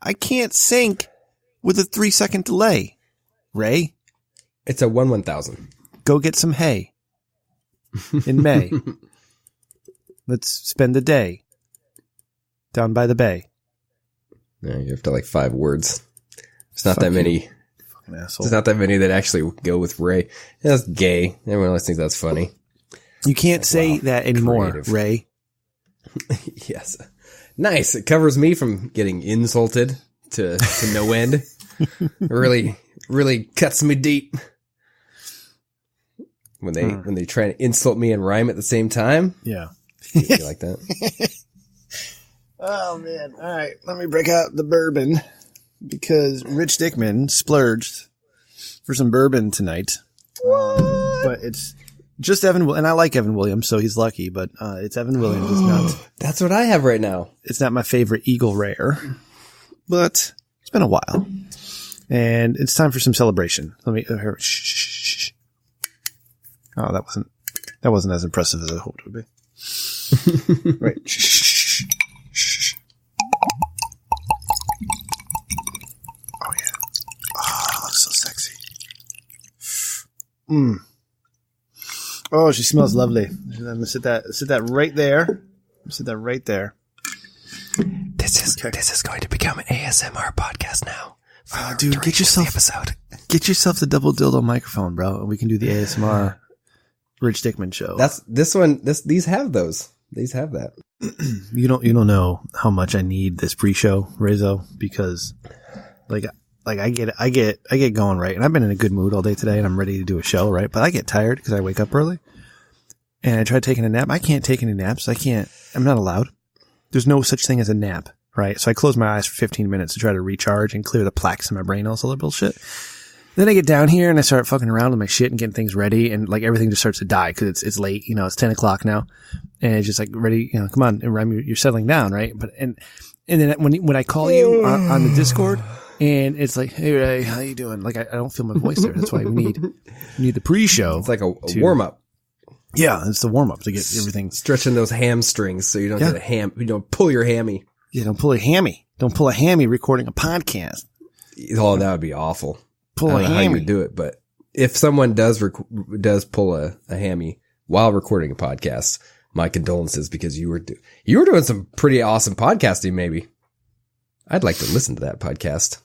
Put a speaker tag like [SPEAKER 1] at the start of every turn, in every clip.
[SPEAKER 1] I can't sync with a 3-second delay. Ray?
[SPEAKER 2] It's a 1/1000.
[SPEAKER 1] Go get some hay. In May. Let's spend the day down by the bay.
[SPEAKER 2] Yeah, you have to like 5 words. It's not that many.
[SPEAKER 1] Fucking asshole.
[SPEAKER 2] There's not that many that actually go with Ray. Yeah, that's gay. Everyone else thinks that's funny.
[SPEAKER 1] You can't say that anymore, creative. Ray.
[SPEAKER 2] Yes. Nice. It covers me from getting insulted to no end. Really cuts me deep. When they try to insult me and rhyme at the same time.
[SPEAKER 1] Yeah.
[SPEAKER 2] You like that?
[SPEAKER 1] Oh, man. All right. Let me break out the bourbon because Rich Dickman splurged for some bourbon tonight. But it's just Evan, and I like Evan Williams, so he's lucky, but it's Evan Williams. It's not.
[SPEAKER 2] That's what I have right now.
[SPEAKER 1] It's not my favorite Eagle Rare, but it's been a while. And it's time for some celebration. Let me, shh. Oh, that wasn't as impressive as I hoped it would be. Right. Shh. Oh, yeah. Oh, that's so sexy. Oh, she smells lovely. I'm going to sit that right there. Sit that right there.
[SPEAKER 2] This is going to become an ASMR podcast now.
[SPEAKER 1] Dude, get yourself the double dildo microphone, bro, and we can do the ASMR Rich Dickman Show.
[SPEAKER 2] These have those. These have that.
[SPEAKER 1] You don't know how much I need this pre-show, Rezo, because like I get going, right? And I've been in a good mood all day today and I'm ready to do a show, right? But I get tired because I wake up early and I try taking a nap. I can't take any naps. I'm not allowed. There's no such thing as a nap, right? So I close my eyes for 15 minutes to try to recharge and clear the plaques in my brain, all this other bullshit. Then I get down here and I start fucking around with my shit and getting things ready, and like everything just starts to die because it's late, it's 10 o'clock now, and it's just like ready, come on, and Rem, you're settling down, right? But and then when I call you on the Discord and it's like, hey Ray, how you doing? Like I don't feel my voice there. That's why we need the pre-show.
[SPEAKER 2] It's like a warm up.
[SPEAKER 1] Yeah, it's the warm up to get everything
[SPEAKER 2] stretching those hamstrings so you don't get you don't pull your hammy.
[SPEAKER 1] Yeah, don't pull a hammy. Don't pull a hammy recording a podcast.
[SPEAKER 2] Oh, that would be awful.
[SPEAKER 1] I don't know
[SPEAKER 2] how you would do it, but if someone does pull a hammy while recording a podcast, my condolences, because you were doing some pretty awesome podcasting. Maybe I'd like to listen to that podcast.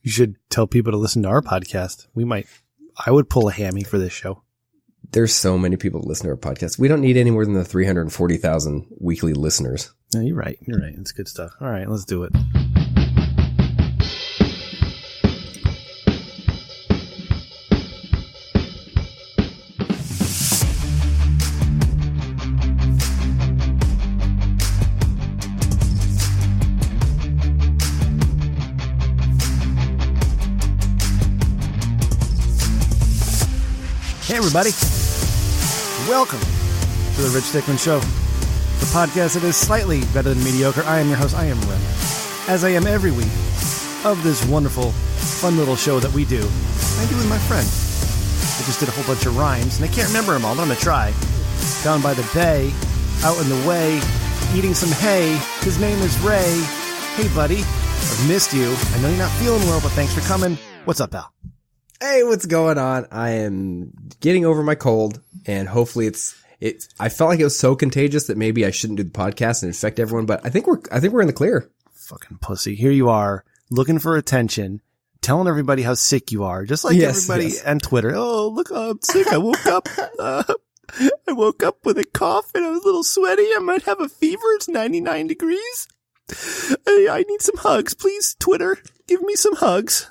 [SPEAKER 1] You should tell people to listen to our podcast. I would pull a hammy for this show.
[SPEAKER 2] There's so many people that listen to our podcast. We don't need any more than the 340,000 weekly listeners.
[SPEAKER 1] No, you're right. It's good stuff. All right, let's do it. Hey, everybody. Welcome to the Rich Dickman Show, the podcast that is slightly better than mediocre. I am your host. I am Rem, as I am every week of this wonderful, fun little show that we do. I do with my friend. I just did a whole bunch of rhymes, and I can't remember them all, but I'm going to try. Down by the bay, out in the way, eating some hay. His name is Ray. Hey, buddy. I've missed you. I know you're not feeling well, but thanks for coming. What's up, pal?
[SPEAKER 2] Hey, what's going on? I am getting over my cold, and hopefully I felt like it was so contagious that maybe I shouldn't do the podcast and infect everyone, but I think we're in the clear.
[SPEAKER 1] Fucking pussy. Here you are, looking for attention, telling everybody how sick you are, just like everybody on Twitter. Oh, look, I'm sick. I woke up. I woke up with a cough and I was a little sweaty. I might have a fever. It's 99 degrees. I need some hugs, please. Twitter, give me some hugs.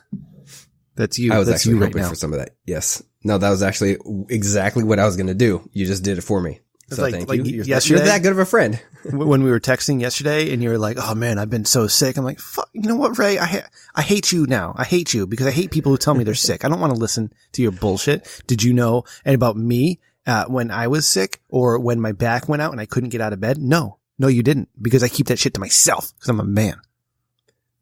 [SPEAKER 1] That's you.
[SPEAKER 2] I was actually
[SPEAKER 1] right
[SPEAKER 2] hoping
[SPEAKER 1] now
[SPEAKER 2] for some of that. Yes. No, that was actually exactly what I was going to do. You just did it for me. So thank you. You're that good of a friend.
[SPEAKER 1] When we were texting yesterday and you were like, oh man, I've been so sick. I'm like, fuck, you know what, Ray? I hate you now. I hate you because I hate people who tell me they're sick. I don't want to listen to your bullshit. Did you know about me when I was sick or when my back went out and I couldn't get out of bed? No, you didn't, because I keep that shit to myself because I'm a man.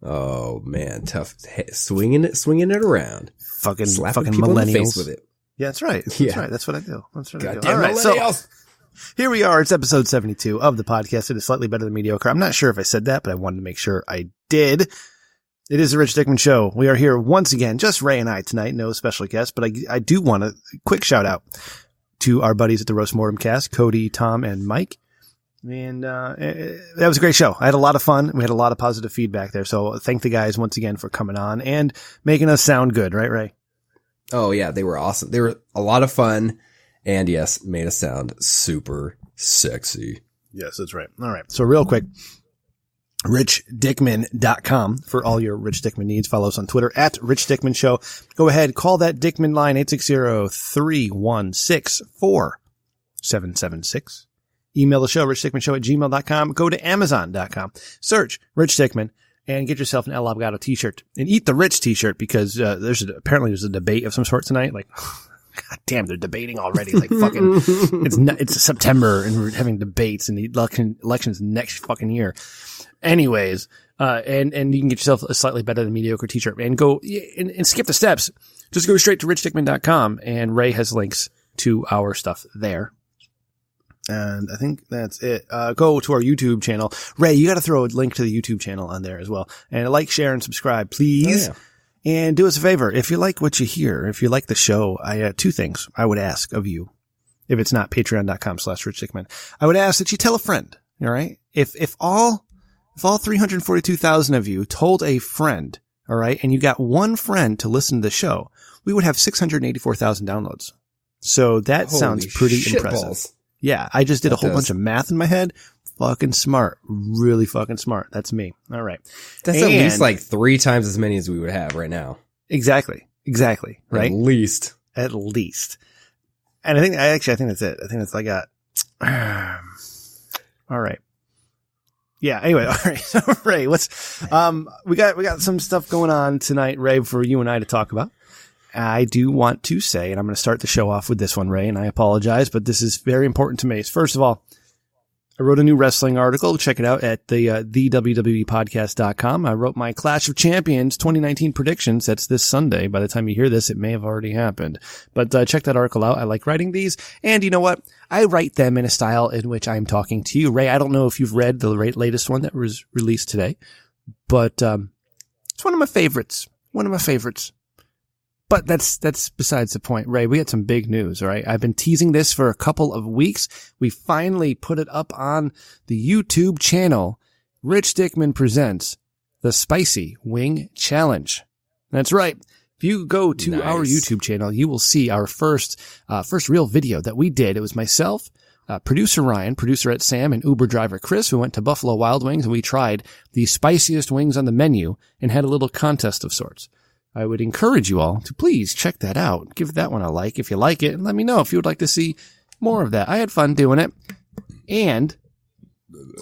[SPEAKER 2] Oh man, tough. Swinging it around.
[SPEAKER 1] Fucking
[SPEAKER 2] people
[SPEAKER 1] millennials
[SPEAKER 2] in the face with it.
[SPEAKER 1] Yeah, that's right. That's right. That's what I do.
[SPEAKER 2] Goddamn
[SPEAKER 1] All right,
[SPEAKER 2] millennials.
[SPEAKER 1] So here we are. It's episode 72 of the podcast. It is slightly better than mediocre. I'm not sure if I said that, but I wanted to make sure I did. It is the Rich Dickman Show. We are here once again, just Ray and I tonight, no special guests, but I do want a quick shout out to our buddies at the Roast Mortem Cast, Cody, Tom, and Mike. And that was a great show. I had a lot of fun. We had a lot of positive feedback there. So thank the guys once again for coming on and making us sound good, right, Ray?
[SPEAKER 2] Oh, yeah, they were awesome. They were a lot of fun. And yes, made us sound super sexy.
[SPEAKER 1] Yes, that's right. All right. So real quick, richdickman.com for all your Rich Dickman needs. Follow us on Twitter at Rich Dickman Show. Go ahead, call that Dickman line, 860-316-4776. Email the show, richdickmanshow@gmail.com. Go to amazon.com. Search Rich Dickman and get yourself an El Abogado t-shirt. And eat the Rich t-shirt because apparently there's a debate of some sort tonight. Like, God damn, they're debating already. Like fucking, it's September and we're having debates and the election's next fucking year. Anyways, and you can get yourself a slightly better than mediocre t-shirt and go and skip the steps. Just go straight to richdickman.com and Ray has links to our stuff there. And I think that's it. Go to our YouTube channel. Ray, you got to throw a link to the YouTube channel on there as well. And like, share, and subscribe, please. Oh, yeah. And do us a favor. If you like what you hear, if you like the show, I two things I would ask of you. If it's not patreon.com/richdickman, I would ask that you tell a friend. All right. If all 342,000 of you told a friend, all right, and you got one friend to listen to the show, we would have 684,000 downloads. So that sounds pretty impressive. Balls. Yeah. I just did a whole bunch of math in my head. Fucking smart. Really fucking smart. That's me. All right.
[SPEAKER 2] That's at least like 3 times as many as we would have right now.
[SPEAKER 1] Exactly. Right?
[SPEAKER 2] At least.
[SPEAKER 1] And I think that's it. I think that's all I got. All right. Yeah. Anyway. All right. So Ray, we got some stuff going on tonight, Ray, for you and I to talk about. I do want to say, and I'm going to start the show off with this one, Ray, and I apologize, but this is very important to me. First of all, I wrote a new wrestling article. Check it out at the WWEpodcast.com. I wrote my Clash of Champions 2019 predictions. That's this Sunday. By the time you hear this, it may have already happened. But check that article out. I like writing these. And you know what? I write them in a style in which I'm talking to you. Ray, I don't know if you've read the latest one that was released today, but it's one of my favorites. But that's besides the point. Ray, we had some big news, all right? I've been teasing this for a couple of weeks. We finally put it up on the YouTube channel. Rich Dickman presents the Spicy Wing Challenge. That's right. If you go to our YouTube channel, you will see our first real video that we did. It was myself, producer Ryan, producer at Sam, and Uber driver Chris, who went to Buffalo Wild Wings, and we tried the spiciest wings on the menu and had a little contest of sorts. I would encourage you all to please check that out. Give that one a like if you like it, and let me know if you would like to see more of that. I had fun doing it, and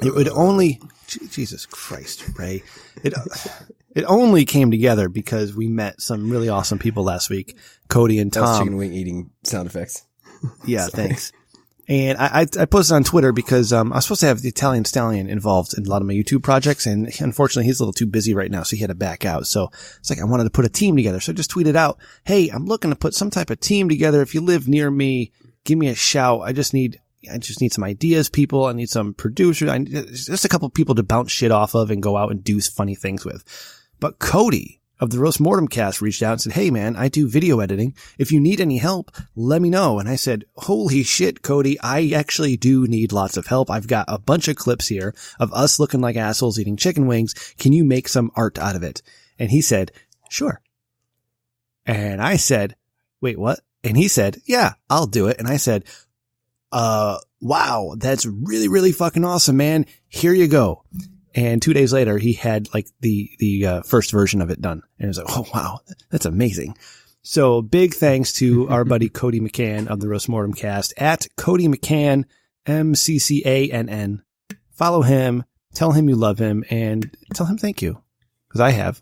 [SPEAKER 1] it would only, Jesus Christ, Ray, it only came together because we met some really awesome people last week, Cody and Tom.
[SPEAKER 2] That's chicken wing eating sound effects.
[SPEAKER 1] Yeah, thanks. And I posted on Twitter because I was supposed to have the Italian Stallion involved in a lot of my YouTube projects, and unfortunately he's a little too busy right now, so he had to back out. So it's like I wanted to put a team together. So I just tweeted out, hey, I'm looking to put some type of team together. If you live near me, give me a shout. I just need some ideas, people. I need some producers. Just a couple of people to bounce shit off of and go out and do funny things with. But Cody of the Roast Mortem Cast reached out and said, hey man, I do video editing. If you need any help, let me know. And I said, holy shit, Cody, I actually do need lots of help. I've got a bunch of clips here of us looking like assholes eating chicken wings. Can you make some art out of it? And he said, sure. And I said, wait, what? And he said, yeah, I'll do it. And I said, wow, that's really, really fucking awesome, man. Here you go. And 2 days later, he had like the first version of it done. And it was like, oh, wow, that's amazing. So big thanks to our buddy Cody McCann of the Roast Mortem Cast at Cody McCann, McCann. Follow him, tell him you love him, and tell him thank you. Because I have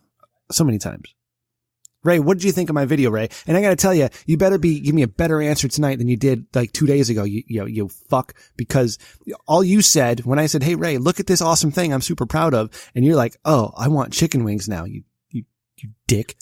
[SPEAKER 1] so many times. Ray, what did you think of my video, Ray? And I got to tell you, you better give me a better answer tonight than you did like 2 days ago, you fuck, because all you said when I said, hey, Ray, look at this awesome thing I'm super proud of. And you're like, oh, I want chicken wings now, you dick.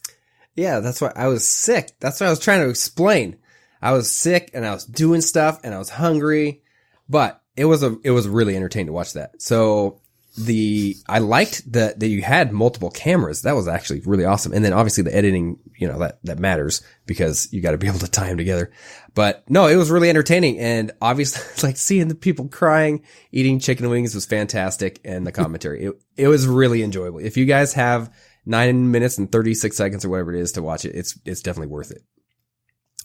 [SPEAKER 2] Yeah, that's why I was sick. That's what I was trying to explain. I was sick and I was doing stuff and I was hungry, but it was really entertaining to watch that. So I liked that you had multiple cameras. That was actually really awesome. And then obviously the editing, that matters because you got to be able to tie them together. But no, it was really entertaining. And obviously like seeing the people crying, eating chicken wings was fantastic. And the commentary, it was really enjoyable. If you guys have 9 minutes and 36 seconds or whatever it is to watch it, it's definitely worth it.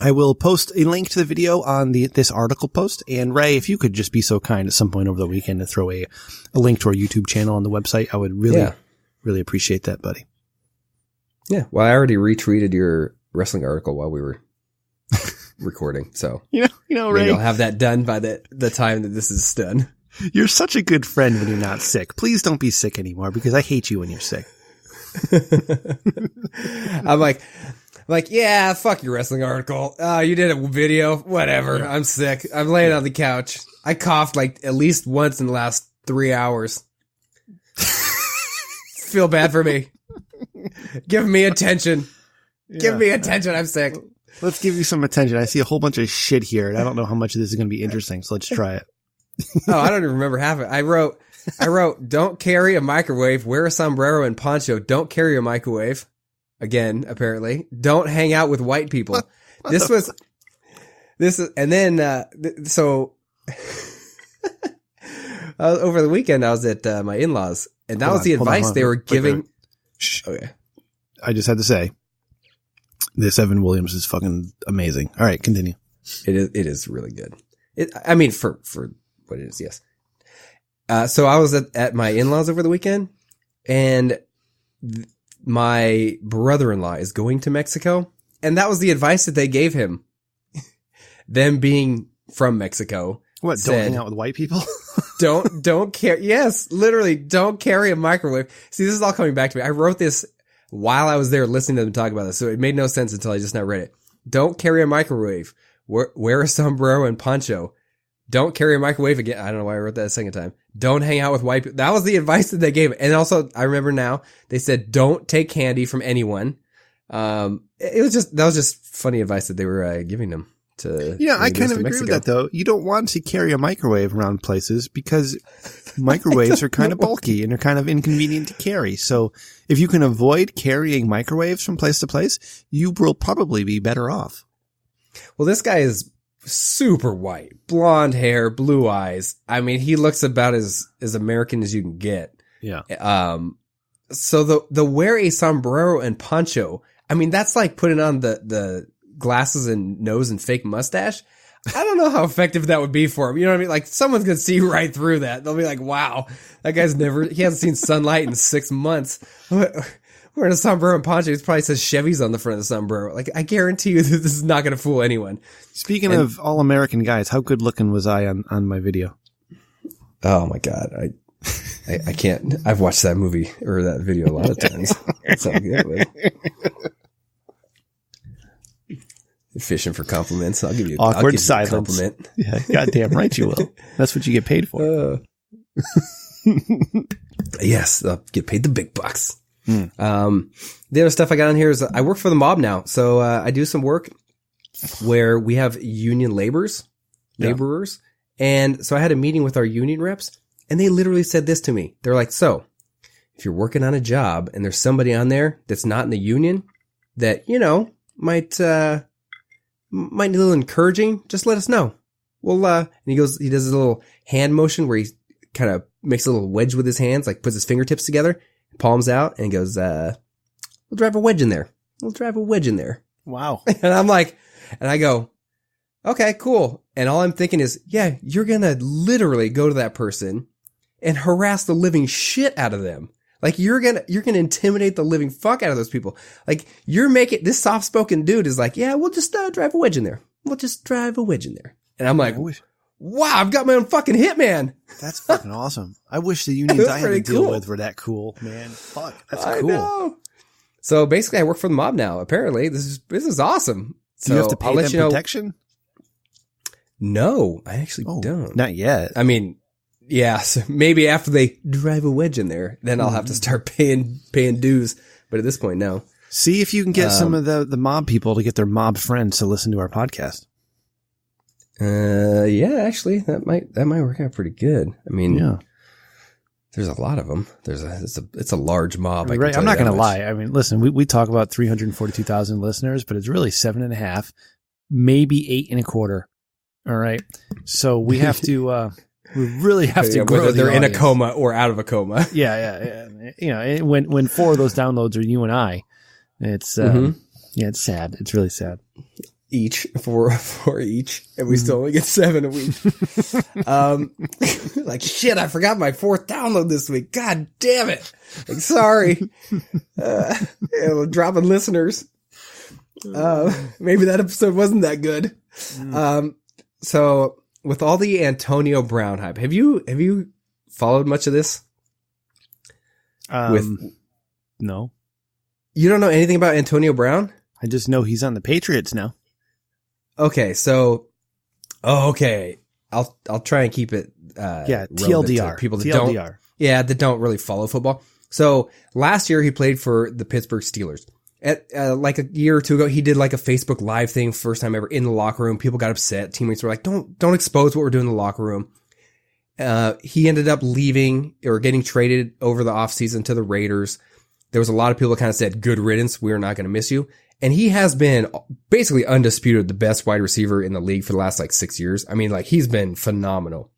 [SPEAKER 1] I will post a link to the video on this article post. And Ray, if you could just be so kind at some point over the weekend to throw a link to our YouTube channel on the website, I would really appreciate that, buddy.
[SPEAKER 2] Yeah. Well, I already retweeted your wrestling article while we were recording. So,
[SPEAKER 1] Ray,
[SPEAKER 2] maybe I'll have that done by the time that this is done.
[SPEAKER 1] You're such a good friend when you're not sick. Please don't be sick anymore because I hate you when you're sick.
[SPEAKER 2] I'm like, yeah, fuck your wrestling article. You did a video. Whatever. Yeah. I'm sick. I'm laying on the couch. I coughed like at least once in the last 3 hours. Feel bad for me. Give me attention. Yeah. Give me attention. I'm sick.
[SPEAKER 1] Let's give you some attention. I see a whole bunch of shit here, and I don't know how much of this is going to be interesting, so let's try it.
[SPEAKER 2] Oh, I don't even remember half of it. I wrote, don't carry a microwave, wear a sombrero and poncho, don't carry a microwave. Again, apparently. Don't hang out with white people. And then, over the weekend, I was at my in-laws, and that was the advice they were giving.
[SPEAKER 1] Okay. I just had to say, this Evan Williams is fucking amazing. All right, continue.
[SPEAKER 2] It is really good. For what it is, yes. So I was at my in-laws over the weekend, and my brother-in-law is going to Mexico, and that was the advice that they gave him. Them being from Mexico.
[SPEAKER 1] What, don't hang out with white people?
[SPEAKER 2] don't carry, yes, literally, don't carry a microwave. See, this is all coming back to me. I wrote this while I was there listening to them talk about this, so it made no sense until I just now read it. Don't carry a microwave. Wear a sombrero and poncho. Don't carry a microwave again. I don't know why I wrote that a second time. Don't hang out with white people. That was the advice that they gave. And also, I remember now, they said, don't take candy from anyone. That was just funny advice that they were giving them to.
[SPEAKER 1] Yeah, I kind of agree with that though. You don't want to carry a microwave around places because microwaves are kind of bulky and they're kind of inconvenient to carry. So if you can avoid carrying microwaves from place to place, you will probably be better off.
[SPEAKER 2] Well, this guy is super white, blonde hair, blue eyes. I mean, he looks about as American as you can get.
[SPEAKER 1] Yeah.
[SPEAKER 2] So the wear a sombrero and poncho, I mean, that's like putting on the glasses and nose and fake mustache. I don't know how effective that would be for him. You know what I mean? Like someone's going to see right through that. They'll be like, wow, that guy's he hasn't seen sunlight in 6 months. Wearing a sombrero and poncho, it probably says Chevy's on the front of the sombrero. Like, I guarantee you that this is not going to fool anyone.
[SPEAKER 1] Speaking of all-American guys, how good looking was I on my video?
[SPEAKER 2] Oh my God. I can't. I've watched that movie or that video a lot of times. That's how good, man. You're fishing for compliments. I'll give you
[SPEAKER 1] awkward silence.
[SPEAKER 2] A compliment.
[SPEAKER 1] Yeah, goddamn right you will. That's what you get paid for.
[SPEAKER 2] Yes, I'll get paid the big bucks. The other stuff I got on here is I work for the mob now. So, I do some work where we have union laborers. And so I had a meeting with our union reps and they literally said this to me. They're like, so if you're working on a job and there's somebody on there that's not in the union that, might need a little encouraging, just let us know. Well, and he does a little hand motion where he kind of makes a little wedge with his hands, like puts his fingertips together, palms out, and goes, we'll drive a wedge in there.
[SPEAKER 1] Wow.
[SPEAKER 2] And I go, okay, cool. And all I'm thinking is, yeah, you're going to literally go to that person and harass the living shit out of them. Like you're going to intimidate the living fuck out of those people. Like this soft-spoken dude is like, yeah, we'll just drive a wedge in there. And I'm like, wow, I've got my own fucking hitman.
[SPEAKER 1] That's fucking awesome. I wish the unions I had to deal with were that cool, man. Fuck, that's cool. I know.
[SPEAKER 2] So basically I work for the mob now. Apparently this is awesome. So
[SPEAKER 1] do you have to pay them protection?
[SPEAKER 2] No, I actually don't.
[SPEAKER 1] Not yet.
[SPEAKER 2] I mean, yeah, so maybe after they drive a wedge in there, then I'll have to start paying dues. But at this point, no.
[SPEAKER 1] See if you can get some of the mob people to get their mob friends to listen to our podcast.
[SPEAKER 2] Yeah, actually, that might work out pretty good. I mean, yeah. There's a lot of them. It's a large mob.
[SPEAKER 1] Right. I'm not going to lie. I mean, listen, we talk about 342,000 listeners, but it's really 7.5, maybe 8.25. All right. So we have to, we really have to grow.
[SPEAKER 2] Whether they're in a coma or out of a coma.
[SPEAKER 1] Yeah. You know, when 4 of those downloads are you and I, it's, it's sad. It's really sad.
[SPEAKER 2] Each for each, and we still only get 7 a week. Like shit, I forgot my 4th download this week. God damn it! Like, sorry, dropping listeners. Maybe that episode wasn't that good. So with all the Antonio Brown hype, have you followed much of this?
[SPEAKER 1] No,
[SPEAKER 2] you don't know anything about Antonio Brown.
[SPEAKER 1] I just know he's on the Patriots now.
[SPEAKER 2] Okay, so, okay, I'll try and keep it,
[SPEAKER 1] TLDR.
[SPEAKER 2] People that that don't really follow football. So last year he played for the Pittsburgh Steelers. At, like a year or two ago, he did like a Facebook Live thing, first time ever in the locker room. People got upset. Teammates were like, don't expose what we're doing in the locker room. He ended up leaving or getting traded over the offseason to the Raiders. There was a lot of people that kind of said, good riddance. We're not going to miss you. And he has been basically undisputed the best wide receiver in the league for the last like 6 years. I mean, like he's been phenomenal.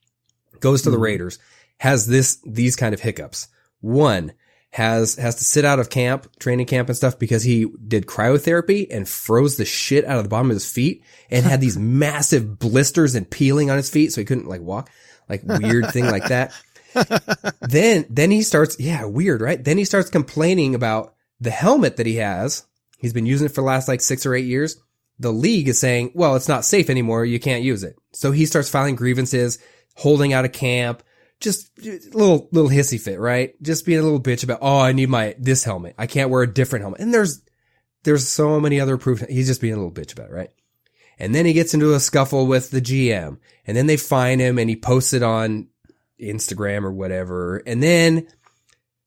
[SPEAKER 2] Goes to the Raiders, has these kind of hiccups. One, has to sit out of training camp and stuff because he did cryotherapy and froze the shit out of the bottom of his feet and had these massive blisters and peeling on his feet. So he couldn't like walk, like weird thing like that. Then he starts, weird, right? Then he starts complaining about the helmet that he has. He's been using it for the last like 6 or 8 years. The league is saying, well, it's not safe anymore. You can't use it. So he starts filing grievances, holding out of camp, just little hissy fit, right? Just being a little bitch about, I need this helmet. I can't wear a different helmet. And there's so many other proof. He's just being a little bitch about it, right? And then he gets into a scuffle with the GM and then they fine him and he posts it on Instagram or whatever. And then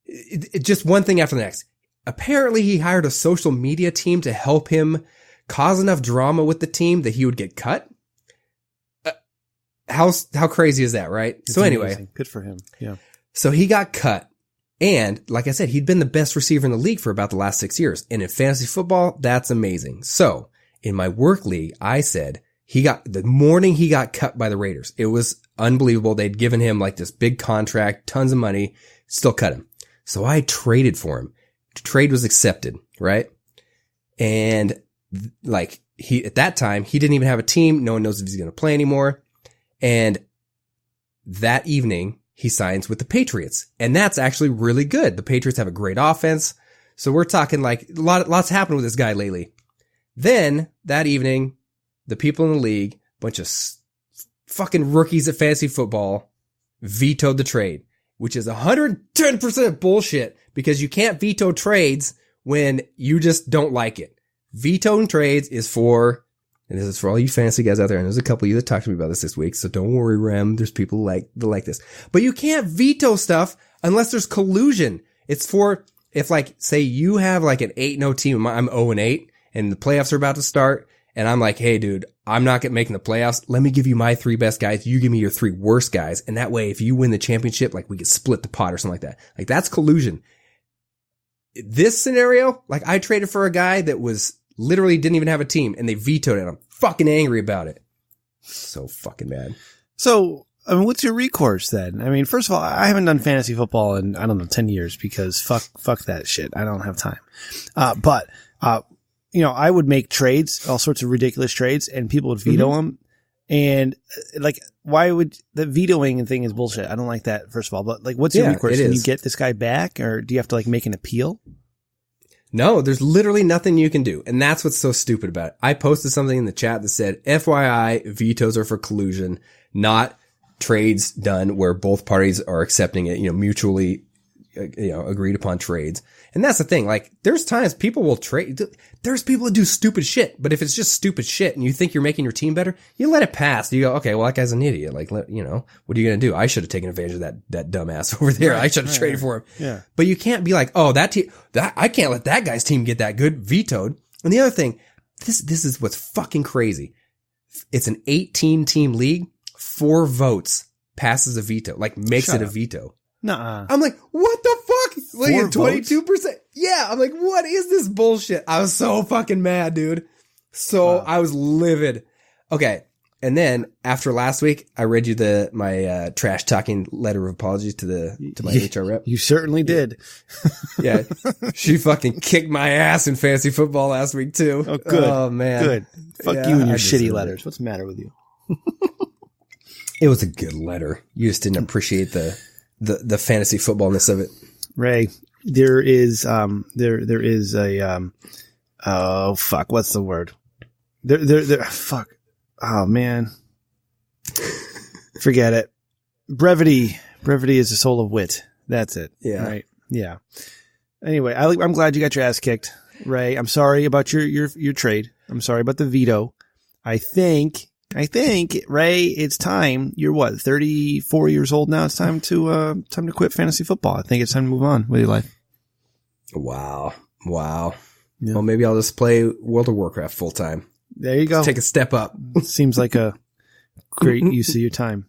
[SPEAKER 2] it just one thing after the next. Apparently he hired a social media team to help him cause enough drama with the team that he would get cut. How crazy is that, right?
[SPEAKER 1] It's
[SPEAKER 2] so
[SPEAKER 1] amazing.
[SPEAKER 2] Anyway,
[SPEAKER 1] good for him. Yeah.
[SPEAKER 2] So he got cut. And like I said, he'd been the best receiver in the league for about the last 6 years. And in fantasy football, that's amazing. So in my work league, I said the morning he got cut by the Raiders, it was unbelievable. They'd given him like this big contract, tons of money, still cut him. So I traded for him. Trade was accepted, right? And like at that time, he didn't even have a team. No one knows if he's going to play anymore. And that evening he signs with the Patriots. And that's actually really good. The Patriots have a great offense. So we're talking like lots happened with this guy lately. Then that evening, the people in the league, bunch of fucking rookies at fantasy football, vetoed the trade, which is 110% bullshit because you can't veto trades when you just don't like it. Vetoing trades is for, and this is for all you fantasy guys out there, and there's a couple of you that talked to me about this week, so don't worry, Rem, there's people that like this. But you can't veto stuff unless there's collusion. It's for, if like, say you have like an 8-0 team, I'm 0-8, and the playoffs are about to start, and I'm like, hey dude, I'm not making the playoffs. Let me give you my 3 best guys. You give me your 3 worst guys. And that way, if you win the championship, like we could split the pot or something like that. Like that's collusion. This scenario, like I traded for a guy that was literally didn't even have a team and they vetoed it. I'm fucking angry about it. So fucking mad.
[SPEAKER 1] So, I mean, what's your recourse then? I mean, first of all, I haven't done fantasy football in, 10 years because fuck that shit. I don't have time. But I would make trades, all sorts of ridiculous trades, and people would veto them. And like, why would the vetoing thing is bullshit? I don't like that, first of all. But like, what's your recourse? Can you get this guy back, or do you have to like make an appeal?
[SPEAKER 2] No, there's literally nothing you can do. And that's what's so stupid about it. I posted something in the chat that said, FYI, vetoes are for collusion, not trades done where both parties are accepting it, mutually, agreed upon trades. And that's the thing. Like, there's times people will trade. There's people that do stupid shit. But if it's just stupid shit and you think you're making your team better, you let it pass. You go, okay, well, that guy's an idiot. Like, what are you going to do? I should have taken advantage of that dumbass over there. Right, I should have traded for him. Yeah. But you can't be like, oh, I can't let that guy's team get that good. Vetoed. And the other thing, this is what's fucking crazy. It's an 18 team league. 4 votes passes a veto, like makes it a veto.
[SPEAKER 1] Nuh-uh.
[SPEAKER 2] I'm like, what the fuck? Like
[SPEAKER 1] 4
[SPEAKER 2] 22%. Yeah. I'm like, what is this bullshit? I was so fucking mad, dude. So I was livid. Okay. And then after last week, I read you my trash talking letter of apology to my HR rep.
[SPEAKER 1] You certainly did.
[SPEAKER 2] Yeah. She fucking kicked my ass in fantasy football last week too.
[SPEAKER 1] Oh, good.
[SPEAKER 2] Oh man.
[SPEAKER 1] Good. Fuck
[SPEAKER 2] Yeah,
[SPEAKER 1] you and
[SPEAKER 2] I
[SPEAKER 1] your shitty
[SPEAKER 2] deserve
[SPEAKER 1] letters.
[SPEAKER 2] it.
[SPEAKER 1] What's the matter with you?
[SPEAKER 2] It was a good letter. You just didn't appreciate the fantasy footballness of it.
[SPEAKER 1] Ray, there is there is a oh fuck, what's the word? There fuck. Oh man. Forget it. Brevity is the soul of wit. That's it.
[SPEAKER 2] Yeah.
[SPEAKER 1] Right. Yeah. Anyway, I'm glad you got your ass kicked, Ray. I'm sorry about your trade. I'm sorry about the veto. I think, Ray, it's time. You're what, 34 years old now? It's time to quit fantasy football. I think it's time to move on with your life.
[SPEAKER 2] Wow.
[SPEAKER 1] Yeah.
[SPEAKER 2] Well, maybe I'll just play World of Warcraft full time.
[SPEAKER 1] There you go.
[SPEAKER 2] Take a step up.
[SPEAKER 1] Seems like a great use of your time.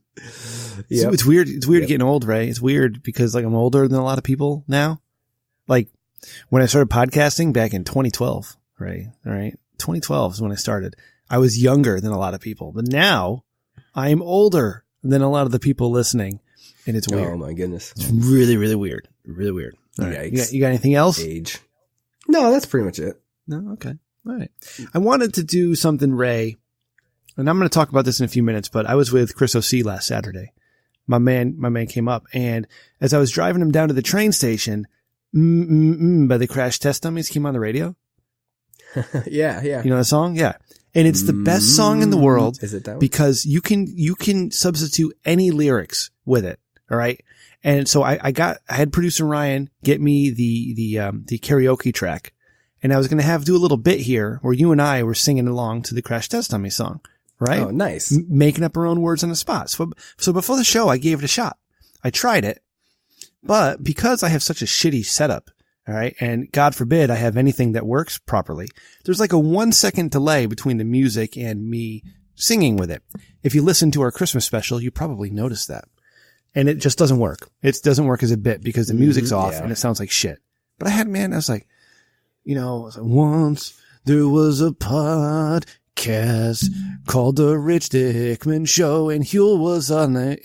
[SPEAKER 2] Yeah.
[SPEAKER 1] It's weird. It's weird getting old, Ray. It's weird because like I'm older than a lot of people now. Like when I started podcasting back in 2012, right? All right. 2012 is when I started. I was younger than a lot of people, but now I'm older than a lot of the people listening, and it's weird.
[SPEAKER 2] Oh my goodness.
[SPEAKER 1] It's really, really weird. Really weird. All right. You got anything else?
[SPEAKER 2] Age. No, that's pretty much it.
[SPEAKER 1] No. Okay. All right. I wanted to do something, Ray, and I'm going to talk about this in a few minutes, but I was with Chris O.C. last Saturday. My man came up, and as I was driving him down to the train station, by the Crash Test Dummies came on the radio.
[SPEAKER 2] Yeah.
[SPEAKER 1] You know the song? Yeah. And it's the best song in the world.
[SPEAKER 2] Is it that one?
[SPEAKER 1] Because you can substitute any lyrics with it. All right. And so I had producer Ryan get me the karaoke track, and I was going to do a little bit here where you and I were singing along to the Crash Test Dummy song, right?
[SPEAKER 2] Oh, nice.
[SPEAKER 1] Making up our own words on the spot. So before the show, I gave it a shot. I tried it, but because I have such a shitty setup, all right, and God forbid I have anything that works properly, there's like a 1 second delay between the music and me singing with it. If you listen to our Christmas special, you probably noticed that. And it just doesn't work. It doesn't work as a bit because the music's off and it sounds like shit. But I was like, once there was a podcast called The Rich Dickman Show, and Huel was on it,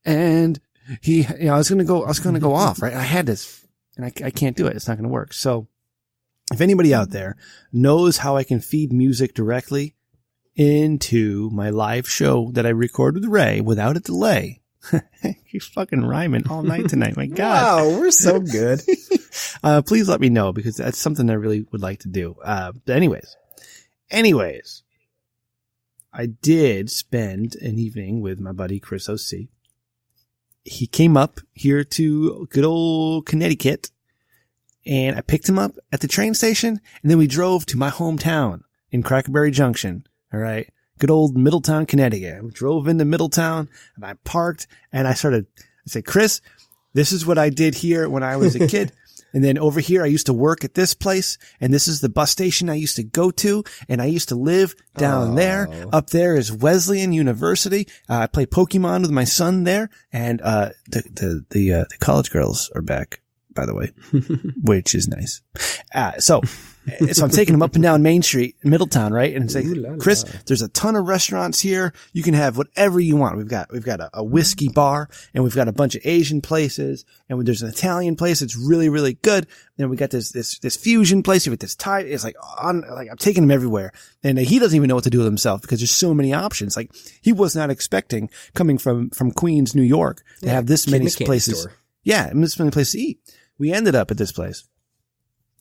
[SPEAKER 1] and I was going to go off, right? I had this, and I can't do it. It's not going to work. So if anybody out there knows how I can feed music directly into my live show that I record with Ray without a delay, he's fucking rhyming all night tonight. My God.
[SPEAKER 2] Wow, we're so good.
[SPEAKER 1] Please let me know because that's something I really would like to do. But anyways, I did spend an evening with my buddy Chris O.C. He came up here to good old Connecticut, and I picked him up at the train station, and then we drove to my hometown in Crackberry Junction. All right. Good old Middletown, Connecticut. I drove into Middletown and I parked and I said, Chris, this is what I did here when I was a kid. And then over here, I used to work at this place, and this is the bus station I used to go to, and I used to live down there. Up there is Wesleyan University. I play Pokemon with my son there, and the college girls are back, by the way, which is nice. So I'm taking him up and down Main Street, Middletown, right? And it's like, Chris, there's a ton of restaurants here. You can have whatever you want. We've got a whiskey bar, and we've got a bunch of Asian places, and there's an Italian place that's really, really good. And we got this fusion place with this Thai. It's like I'm taking him everywhere, and he doesn't even know what to do with himself because there's so many options. Like he was not expecting coming from Queens, New York, to have this many places. Yeah, this many places to eat. We ended up at this place.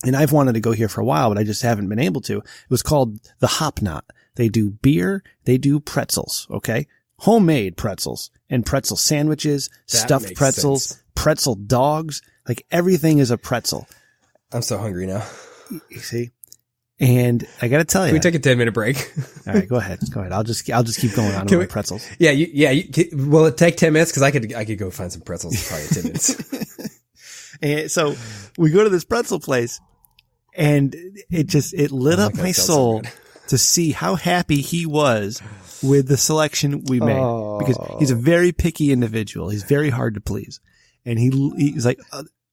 [SPEAKER 1] And I've wanted to go here for a while, but I just haven't been able to. It was called the Hop Knot. They do beer. They do pretzels. Okay. Homemade pretzels and pretzel sandwiches, stuffed pretzels, pretzel dogs. Like everything is a pretzel.
[SPEAKER 2] I'm so hungry now.
[SPEAKER 1] You see? And I got to tell you.
[SPEAKER 2] Can we take a 10-minute break?
[SPEAKER 1] All right. Go ahead. I'll just keep going on with my pretzels.
[SPEAKER 2] Yeah. Will it take 10 minutes? Cause I could go find some pretzels in probably 10 minutes.
[SPEAKER 1] And so we go to this pretzel place, and it lit up my soul to see how happy he was with the selection we made, because he's a very picky individual. He's very hard to please. And he's like,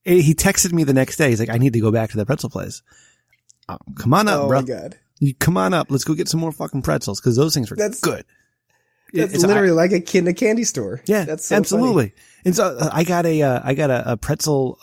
[SPEAKER 1] he texted me the next day. He's like, I need to go back to the pretzel place. Oh, come on up, bro. Oh my God. You come on up. Let's go get some more fucking pretzels because those things were good.
[SPEAKER 2] It's literally like a kid in a candy store.
[SPEAKER 1] Yeah,
[SPEAKER 2] that's so
[SPEAKER 1] absolutely.
[SPEAKER 2] Funny.
[SPEAKER 1] And so I got a pretzel.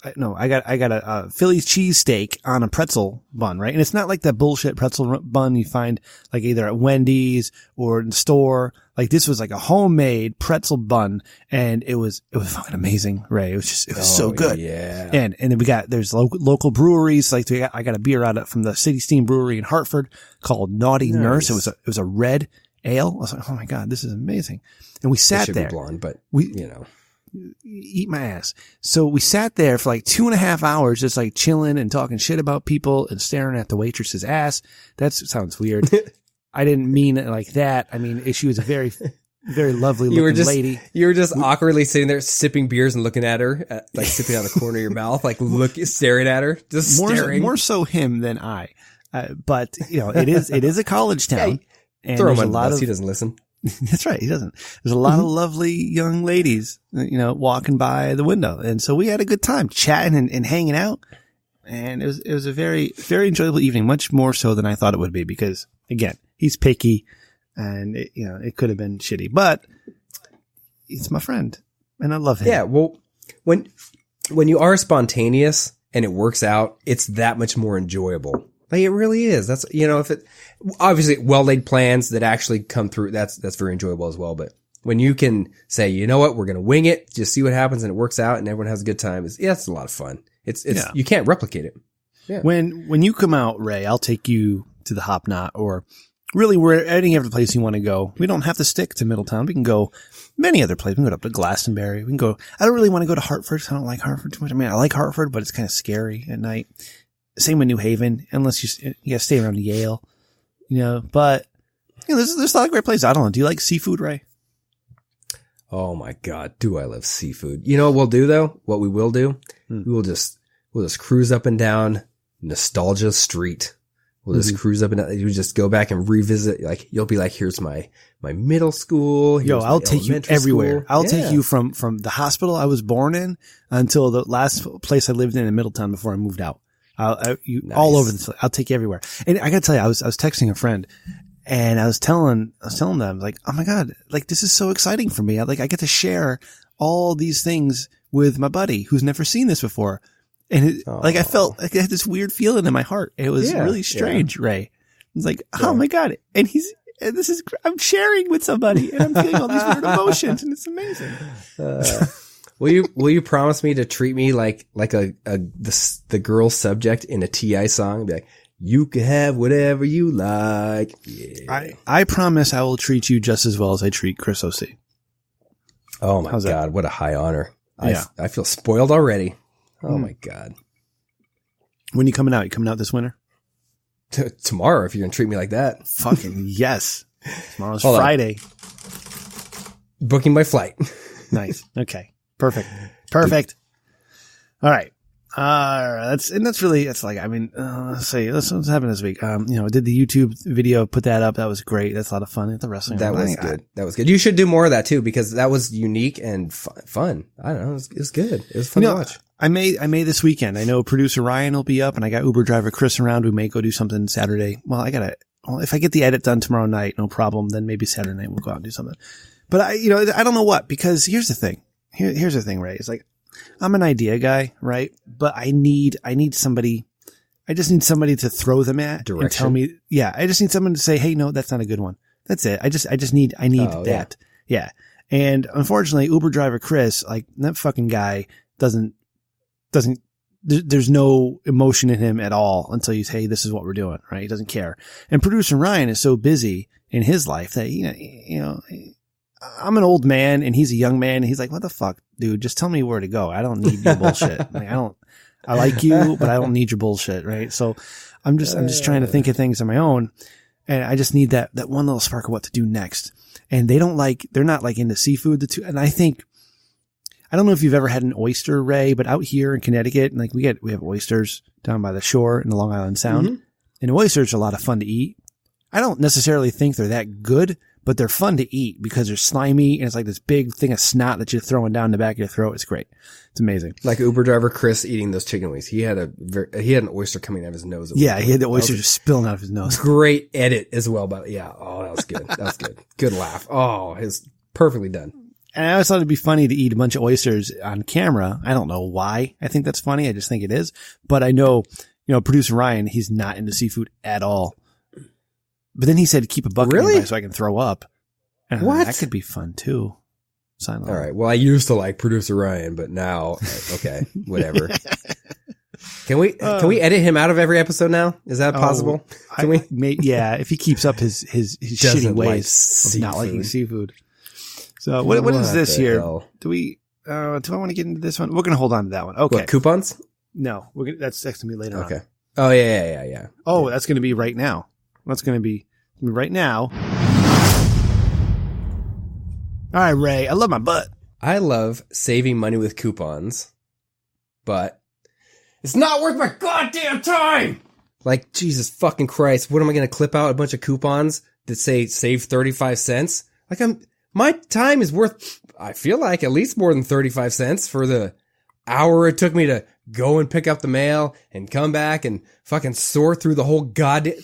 [SPEAKER 1] I got a Philly cheesesteak on a pretzel bun, right? And it's not like that bullshit pretzel bun you find like either at Wendy's or in the store. Like this was like a homemade pretzel bun, and it was fucking amazing, Ray. It was so good.
[SPEAKER 2] Yeah.
[SPEAKER 1] And then there's local breweries. Like I got a beer out of from the City Steam Brewery in Hartford called Naughty Nurse. It was a red ale. I was like, oh my God, this is amazing. And we sat there.
[SPEAKER 2] Be blonde, but
[SPEAKER 1] eat my ass. So we sat there for like 2.5 hours, just like chilling and talking shit about people and staring at the waitress's ass. That sounds weird. I didn't mean it like that. I mean, she was a very, very lovely looking lady.
[SPEAKER 2] You were just awkwardly sitting there sipping beers and looking at her, like sipping out the corner of your mouth, like staring at her, just staring.
[SPEAKER 1] More so him than I. But it is a college town.
[SPEAKER 2] Hey, throw him on the bus. He doesn't listen.
[SPEAKER 1] That's right. He doesn't. There's a lot of lovely young ladies, walking by the window. And so we had a good time chatting and hanging out. And it was a very, very enjoyable evening, much more so than I thought it would be because again, he's picky and it could have been shitty, but he's my friend and I love him.
[SPEAKER 2] Yeah. Well, when you are spontaneous and it works out, it's that much more enjoyable. Like it really is. That's, if it, obviously well-laid plans that actually come through, that's very enjoyable as well. But when you can say, you know what, we're going to wing it, just see what happens and it works out and everyone has a good time. It's a lot of fun. You can't replicate it. Yeah.
[SPEAKER 1] When you come out, Ray, I'll take you to the Hop Knot or really any other place you want to go. We don't have to stick to Middletown. We can go many other places. We can go up to Glastonbury. We can go, I don't really want to go to Hartford because I don't like Hartford too much. I mean, I like Hartford, but it's kind of scary at night. Same with New Haven, unless you gotta stay around Yale, but there's a lot of great places. I don't know. Do you like seafood, Ray?
[SPEAKER 2] Oh my God. Do I love seafood? You know what we'll do though? What we will do? We'll just cruise up and down Nostalgia Street. We'll just cruise up and down. You just go back and revisit. Like you'll be like, here's my middle school.
[SPEAKER 1] I'll take you everywhere. I'll take you from the hospital I was born in until the last place I lived in Middletown before I moved out. Nice. All over this. I'll take you everywhere. And I gotta tell you, I was texting a friend and I was telling them like, oh my God, like this is so exciting for me. I get to share all these things with my buddy who's never seen this before. And I felt like I had this weird feeling in my heart. It was really strange, Ray. It was like, oh my God. And I'm sharing with somebody and I'm feeling all these weird emotions and it's amazing.
[SPEAKER 2] Will you promise me to treat me like the girl subject in a T.I. song? Be like, you can have whatever you like. Yeah.
[SPEAKER 1] I promise I will treat you just as well as I treat Chris O.C.
[SPEAKER 2] Oh my God. What a high honor. Yeah. I feel spoiled already. Oh my God.
[SPEAKER 1] When you coming out? You coming out this winter?
[SPEAKER 2] Tomorrow, if you're going to treat me like that.
[SPEAKER 1] Fucking yes. Tomorrow's Friday.
[SPEAKER 2] Booking my flight.
[SPEAKER 1] Nice. Okay. Perfect. All right. Let's see, what's happening this week. I did the YouTube video, put that up. That was great. That's a lot of fun at the wrestling.
[SPEAKER 2] That was good. That was good. You should do more of that too, because that was unique and fun. I don't know. It was good. It was fun to watch.
[SPEAKER 1] I may this weekend. I know producer Ryan will be up and I got Uber driver Chris around. We may go do something Saturday. Well, if I get the edit done tomorrow night, no problem. Then maybe Saturday night we'll go out and do something. But I don't know what, because here's the thing. Here's the thing, Ray. It's like, I'm an idea guy, right? But I need somebody. I just need somebody to throw them at
[SPEAKER 2] direction.
[SPEAKER 1] And tell me. Yeah. I just need someone to say, hey, no, that's not a good one. That's it. I need that. Yeah. And unfortunately, Uber driver Chris, like that fucking guy there's no emotion in him at all until you say, hey, this is what we're doing, right? He doesn't care. And producer Ryan is so busy in his life that, I'm an old man and he's a young man and he's like, what the fuck, dude? Just tell me where to go. I don't need your bullshit. Like, I like you, but I don't need your bullshit. Right. So I'm just trying to think of things on my own. And I just need that one little spark of what to do next. And they're not like into seafood. And I think, I don't know if you've ever had an oyster, Ray, but out here in Connecticut, like we have oysters down by the shore in the Long Island Sound. Mm-hmm. And oysters are a lot of fun to eat. I don't necessarily think they're that good, but they're fun to eat because they're slimy and it's like this big thing of snot that you're throwing down the back of your throat. It's great. It's amazing.
[SPEAKER 2] Like Uber driver Chris eating those chicken wings. He had an oyster coming out of his nose.
[SPEAKER 1] Yeah, he had the oyster just spilling out of his nose.
[SPEAKER 2] Great edit as well, but yeah, oh, that was good. That was good. Good laugh. Oh, his perfectly done.
[SPEAKER 1] And I always thought it'd be funny to eat a bunch of oysters on camera. I don't know why I think that's funny. I just think it is. But I know, producer Ryan, he's not into seafood at all. But then he said keep a bucket nearby so I can throw up. And
[SPEAKER 2] what?
[SPEAKER 1] That could be fun too.
[SPEAKER 2] All right. Well, I used to like producer Ryan, but now, okay, whatever. Can we edit him out of every episode now? Is that possible? Can we?
[SPEAKER 1] Yeah, if he keeps up his shitty ways of not liking seafood. So what is this here? Hell? Do I want to get into this one? We're going to hold on to that one. Okay.
[SPEAKER 2] What, coupons?
[SPEAKER 1] No, that's going to be later on.
[SPEAKER 2] Okay. Oh, yeah.
[SPEAKER 1] Oh, that's going to be right now. That's going to be right now. All right, Ray, I love my butt.
[SPEAKER 2] I love saving money with coupons, but it's not worth my goddamn time. Like, Jesus fucking Christ, what am I going to clip out a bunch of coupons that say save 35 cents? Like, my time is worth, I feel like, at least more than 35 cents for the hour it took me to go and pick up the mail and come back and fucking sort through the whole goddamn...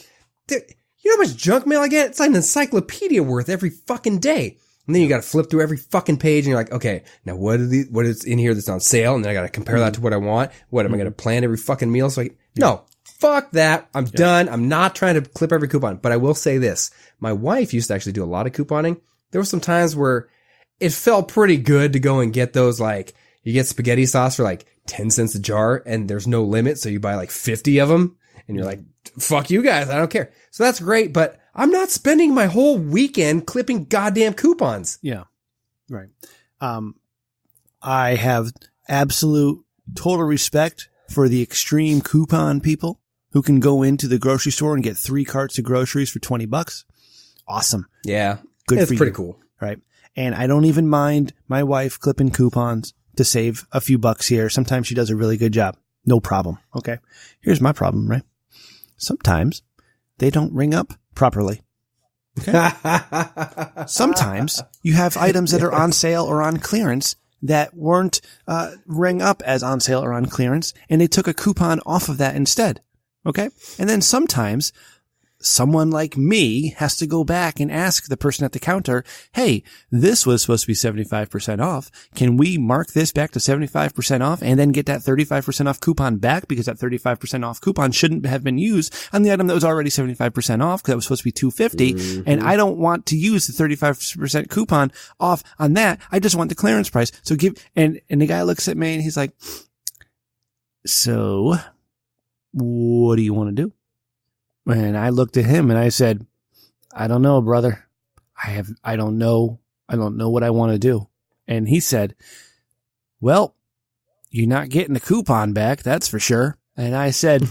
[SPEAKER 2] You know how much junk mail I get? It's like an encyclopedia worth every fucking day. And then you got to flip through every fucking page and you're like, okay, now what is in here that's on sale? And then I got to compare that to what I want. What am I going to plan every fucking meal? So no, fuck that. I'm done. I'm not trying to clip every coupon, but I will say this. My wife used to actually do a lot of couponing. There were some times where it felt pretty good to go and get those, like, you get spaghetti sauce for like 10 cents a jar and there's no limit. So you buy like 50 of them and you're like, fuck you guys. I don't care. So that's great. But I'm not spending my whole weekend clipping goddamn coupons.
[SPEAKER 1] Yeah. Right. I have absolute total respect for the extreme coupon people who can go into the grocery store and get 3 carts of groceries for $20. Awesome.
[SPEAKER 2] Yeah.
[SPEAKER 1] Good
[SPEAKER 2] it's
[SPEAKER 1] for you.
[SPEAKER 2] Pretty cool.
[SPEAKER 1] Right. And I don't even mind my wife clipping coupons to save a few bucks here. Sometimes she does a really good job. No problem. Okay. Here's my problem, right? Sometimes they don't ring up properly. Okay. Sometimes you have items that are on sale or on clearance that weren't ring up as on sale or on clearance, and they took a coupon off of that instead. Okay. And then sometimes someone like me has to go back and ask the person at the counter, hey, this was supposed to be 75% off. Can we mark this back to 75% off and then get that 35% off coupon back? Because that 35% off coupon shouldn't have been used on the item that was already 75% off because it was supposed to be $250. Mm-hmm. And I don't want to use the 35% coupon off on that. I just want the clearance price. So and the guy looks at me and he's like, so what do you want to do? And I looked at him and I said, I don't know, brother. I don't know what I want to do. And he said, well, you're not getting the coupon back. That's for sure. And I said,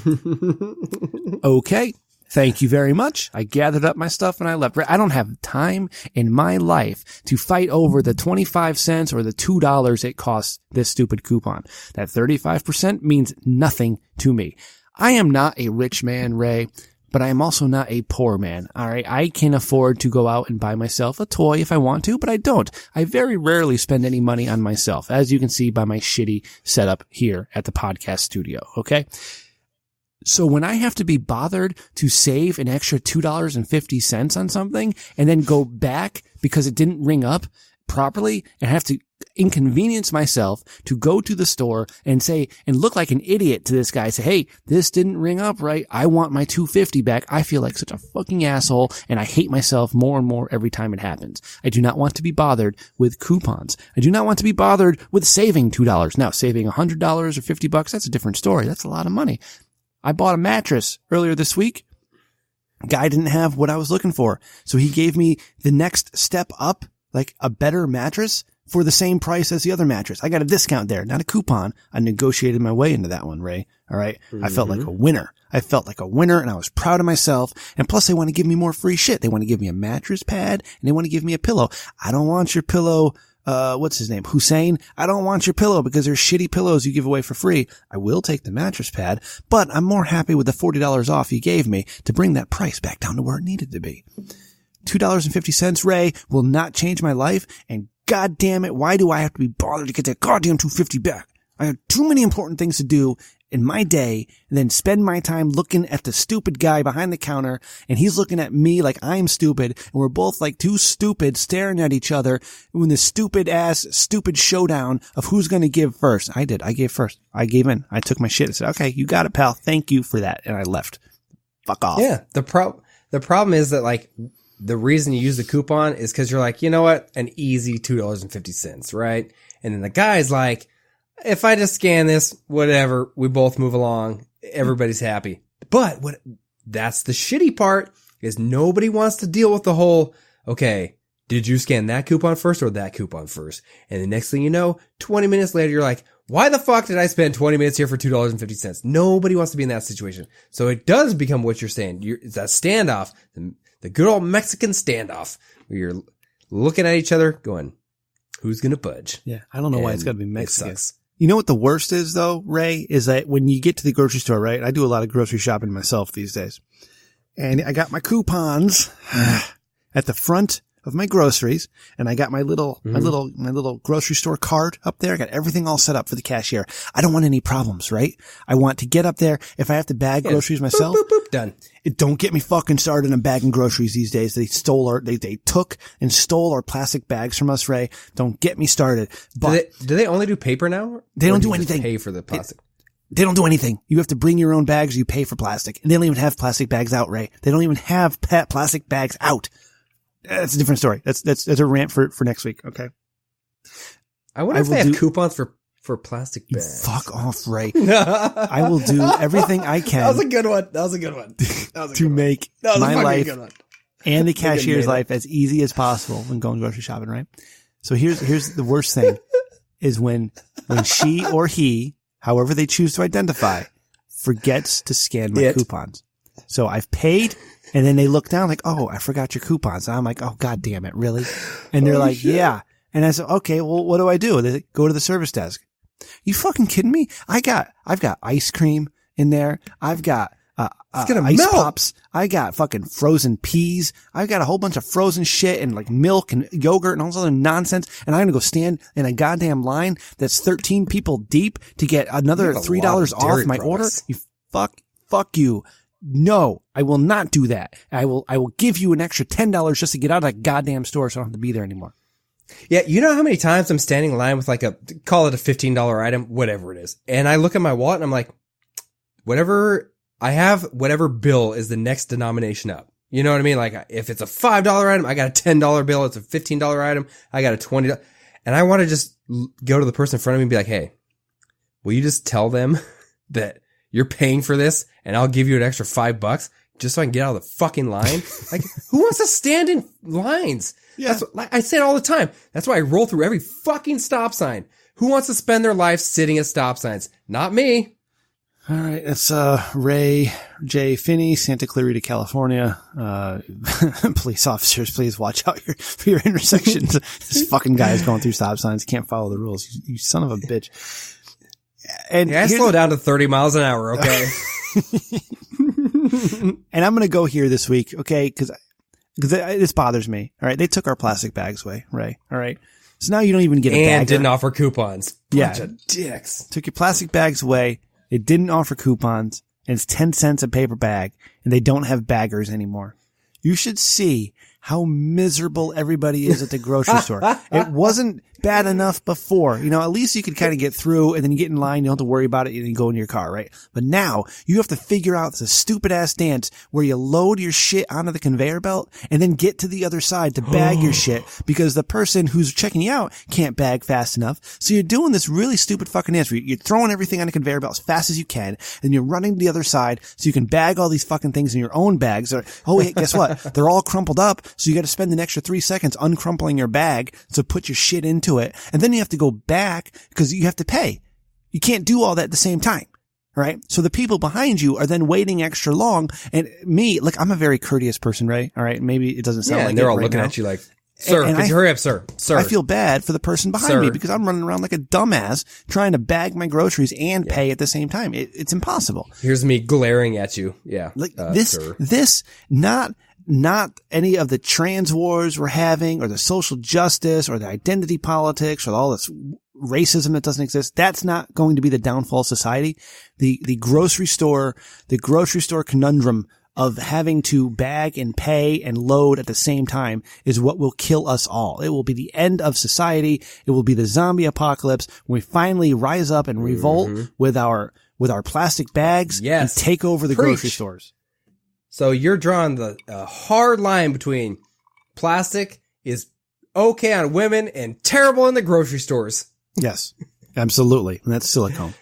[SPEAKER 1] okay, thank you very much. I gathered up my stuff and I left. I don't have time in my life to fight over the 25 cents or the $2 it costs this stupid coupon. That 35% means nothing to me. I am not a rich man, Ray. But I am also not a poor man. All right. I can afford to go out and buy myself a toy if I want to, but I don't. I very rarely spend any money on myself, as you can see by my shitty setup here at the podcast studio. Okay. So when I have to be bothered to save an extra $2.50 on something and then go back because it didn't ring up properly and have to inconvenience myself to go to the store and say and look like an idiot to this guy, say, hey, this didn't ring up right. I want my $2.50 back. I feel like such a fucking asshole and I hate myself more and more every time it happens. I do not want to be bothered with coupons. I do not want to be bothered with saving $2. Now, saving $100 or $50, that's a different story. That's a lot of money. I bought a mattress earlier this week. Guy didn't have what I was looking for. So he gave me the next step up, like a better mattress for the same price as the other mattress. I got a discount there, not a coupon. I negotiated my way into that one, Ray. All right. Mm-hmm. I felt like a winner. And I was proud of myself. And plus they want to give me more free shit. They want to give me a mattress pad and they want to give me a pillow. I don't want your pillow. What's his name? Hussein. I don't want your pillow because they're shitty pillows you give away for free. I will take the mattress pad, but I'm more happy with the $40 off you gave me to bring that price back down to where it needed to be. $2.50, Ray, will not change my life. And God damn it, why do I have to be bothered to get that goddamn $2.50 back? I have too many important things to do in my day and then spend my time looking at the stupid guy behind the counter, and he's looking at me like I'm stupid, and we're both like two stupid staring at each other in this stupid showdown of who's going to give first. I did. I gave first. I gave in. I took my shit and said, okay, you got it, pal. Thank you for that. And I left. Fuck off.
[SPEAKER 2] Yeah. The problem is that like the reason you use the coupon is because you're like, you know what? An easy $2.50, right? And then the guy's like, if I just scan this, whatever, we both move along, everybody's happy. But that's the shitty part is nobody wants to deal with the whole, okay, did you scan that coupon first or that coupon first? And the next thing you know, 20 minutes later, you're like, why the fuck did I spend 20 minutes here for $2.50? Nobody wants to be in that situation. So it does become what you're saying. It's that standoff, the good old Mexican standoff where you're looking at each other going, who's going to budge?
[SPEAKER 1] Yeah. I don't know why it's got to be Mexican. It sucks. You know what the worst is though, Ray, is that when you get to the grocery store, right? I do a lot of grocery shopping myself these days. And I got my coupons at the front of my groceries, and I got my little grocery store card up there. I got everything all set up for the cashier. I don't want any problems, right? I want to get up there. If I have to bag groceries myself,
[SPEAKER 2] boop, boop, done.
[SPEAKER 1] Don't get me fucking started on bagging groceries these days. They took and stole our plastic bags from us, Ray. Don't get me started. But
[SPEAKER 2] do they only do paper now?
[SPEAKER 1] They don't do anything.
[SPEAKER 2] Pay for the plastic.
[SPEAKER 1] They don't do anything. You have to bring your own bags. You pay for plastic. And they don't even have plastic bags out, Ray. They don't even have plastic bags out. That's a different story. That's a rant for next week. Okay.
[SPEAKER 2] I wonder if they have coupons for plastic bags.
[SPEAKER 1] Fuck off, Ray. I will do everything I can.
[SPEAKER 2] That was a good one.
[SPEAKER 1] To make my life and the cashier's life as easy as possible when going grocery shopping, right? So here's the worst thing is when she or he, however they choose to identify, forgets to scan my coupons. So I've paid. And then they look down like, oh, I forgot your coupons. And I'm like, oh, God damn it. Really? And they're like, shit. Yeah. And I said, okay, well, what do I do? They go to the service desk. You fucking kidding me? I've got ice cream in there. I've got, ice pops. I got fucking frozen peas. I've got a whole bunch of frozen shit and like milk and yogurt and all this other nonsense. And I'm going to go stand in a goddamn line that's 13 people deep to get another $3 off my order. You fuck you. No, I will not do that. I will give you an extra $10 just to get out of that goddamn store so I don't have to be there anymore.
[SPEAKER 2] Yeah, you know how many times I'm standing in line with like call it a $15 item, whatever it is. And I look at my wallet and I'm like, whatever I have, whatever bill is the next denomination up. You know what I mean? Like if it's a $5 item, I got a $10 bill. It's a $15 item, I got a $20. And I want to just go to the person in front of me and be like, hey, will you just tell them that you're paying for this and I'll give you an extra $5 just so I can get out of the fucking line? Like, who wants to stand in lines? Yeah. I say it all the time. That's why I roll through every fucking stop sign. Who wants to spend their life sitting at stop signs? Not me.
[SPEAKER 1] All right. It's, Ray J. Finney, Santa Clarita, California. Police officers, please watch out for your intersections. This fucking guy is going through stop signs. Can't follow the rules. You son of a bitch. And
[SPEAKER 2] yeah, I slow down to 30 miles an hour, okay?
[SPEAKER 1] And I'm going to go here this week, okay? Because this bothers me. All right. They took our plastic bags away, Ray. All right. So now you don't even get a bag.
[SPEAKER 2] And didn't offer coupons.
[SPEAKER 1] Bunch of dicks. Took your plastic bags away. They didn't offer coupons. And it's 10 cents a paper bag. And they don't have baggers anymore. You should see how miserable everybody is at the grocery store. It wasn't bad enough before. You know, at least you could kind of get through and then you get in line. You don't have to worry about it and you go in your car, right? But now you have to figure out this stupid ass dance where you load your shit onto the conveyor belt and then get to the other side to bag your shit because the person who's checking you out can't bag fast enough. So you're doing this really stupid fucking dance where you're throwing everything on the conveyor belt as fast as you can and you're running to the other side so you can bag all these fucking things in your own bags. Oh, wait, guess what? They're all crumpled up. So you got to spend an extra 3 seconds uncrumpling your bag to put your shit into it. And then you have to go back because you have to pay. You can't do all that at the same time. Right? So the people behind you are then waiting extra long. And me, like, I'm a very courteous person, right? All right. Maybe it doesn't sound like
[SPEAKER 2] and they're all
[SPEAKER 1] right
[SPEAKER 2] looking
[SPEAKER 1] now.
[SPEAKER 2] at you like, sir, could you hurry up, sir? Sir.
[SPEAKER 1] I feel bad for the person behind me because I'm running around like a dumbass trying to bag my groceries and pay at the same time. It's impossible.
[SPEAKER 2] Here's me glaring at you. Yeah.
[SPEAKER 1] Like this, not not any of the trans wars we're having or the social justice or the identity politics or all this racism that doesn't exist. That's not going to be the downfall of society. The grocery store conundrum of having to bag and pay and load at the same time is what will kill us all. It will be the end of society. It will be the zombie apocalypse when we finally rise up and revolt with our plastic bags and take over the grocery stores.
[SPEAKER 2] So you're drawing the hard line between plastic is okay on women and terrible in the grocery stores.
[SPEAKER 1] Yes, absolutely. And that's silicone.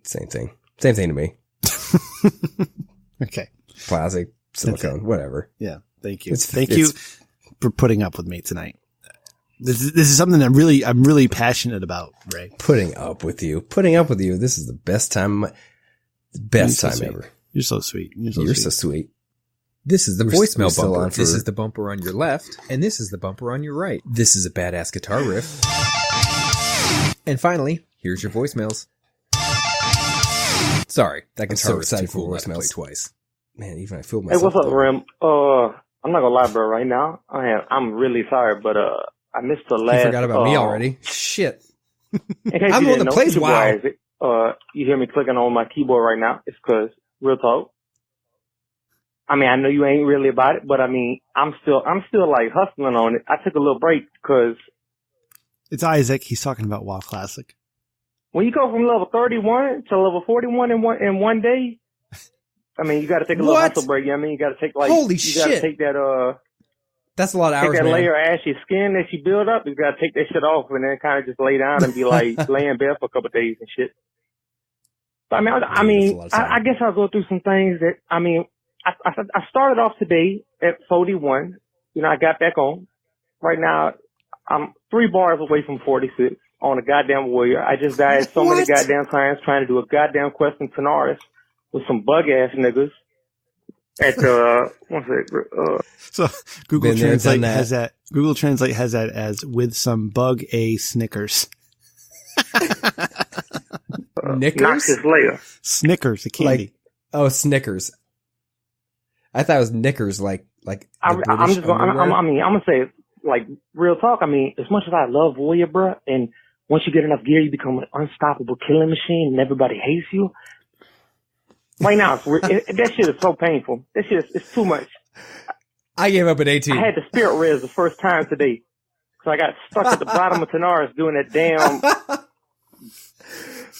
[SPEAKER 2] Same thing. Same thing to me.
[SPEAKER 1] Okay.
[SPEAKER 2] Plastic, silicone, whatever.
[SPEAKER 1] Yeah. Thank you. Thank you for putting up with me tonight. This is something I'm really passionate about, Ray.
[SPEAKER 2] Putting up with you. This is the best time ever.
[SPEAKER 1] You're so sweet.
[SPEAKER 2] You're so sweet.
[SPEAKER 3] This is the voicemail bumper.
[SPEAKER 2] This
[SPEAKER 3] is the bumper on your left, and this is the bumper on your right.
[SPEAKER 2] This is a badass guitar riff.
[SPEAKER 3] And finally, here's your voicemails. Sorry, that guitar riff
[SPEAKER 2] excited
[SPEAKER 3] too cool
[SPEAKER 2] for
[SPEAKER 3] to play
[SPEAKER 2] voicemails.
[SPEAKER 3] twice.
[SPEAKER 2] Man, even I feel myself.
[SPEAKER 4] Hey, what's up, Rim? I'm not gonna lie, bro. Right now, I'm really sorry, but I missed the last.
[SPEAKER 2] You forgot about me already. Shit.
[SPEAKER 4] I'm
[SPEAKER 2] the one that plays WoW.
[SPEAKER 4] You hear me clicking on my keyboard right now? It's because real talk. I mean, I know you ain't really about it, but I mean, I'm still like hustling on it. I took a little break because
[SPEAKER 1] it's Isaac. He's talking about WoW Classic.
[SPEAKER 4] When you go from level 31 to level 41 in one day, I mean, you got to take a little hustle break. You know what I mean, you got to take
[SPEAKER 2] Holy shit.
[SPEAKER 4] You got to take that
[SPEAKER 2] that's a lot of hours,
[SPEAKER 4] take that
[SPEAKER 2] man.
[SPEAKER 4] layer of ashy skin that you build up. You got to take that shit off and then kind of just lay down and be like lay in bed for a couple of days and shit. But I mean, I guess I'll go through some things that, I mean, I started off today at 41. You know, I got back on. Right now, I'm 3 bars away from 46 on a goddamn warrior. I just died so many goddamn times trying to do a goddamn quest in Tanaris with some bug ass niggas at
[SPEAKER 1] so Google Translate has that. Google Translate has that as with some bug a Snickers.
[SPEAKER 4] Noxious layer.
[SPEAKER 1] Snickers, the candy.
[SPEAKER 2] Snickers. I thought it was Knickers, like.
[SPEAKER 4] I'm gonna say, like, real talk. I mean, as much as I love Warrior, bro, and once you get enough gear, you become an unstoppable killing machine, and everybody hates you. Right now, that shit is so painful. That shit is too much.
[SPEAKER 2] I gave up at 18.
[SPEAKER 4] I had the spirit res the first time today, so I got stuck at the bottom of Tanaris doing that damn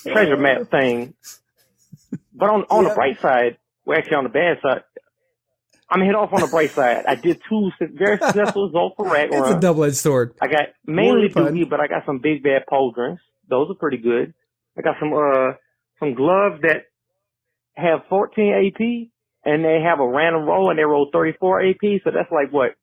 [SPEAKER 4] treasure map thing. But on the bright side, well, actually on the bad side, I'm hit off on the bright side. I did 2 very successful results for rack runs.
[SPEAKER 2] It's a double-edged sword.
[SPEAKER 4] I got mainly dookie, but I got some big bad pauldrons. Those are pretty good. I got some gloves that have 14 AP, and they have a random roll, and they roll 34 AP. So that's like what,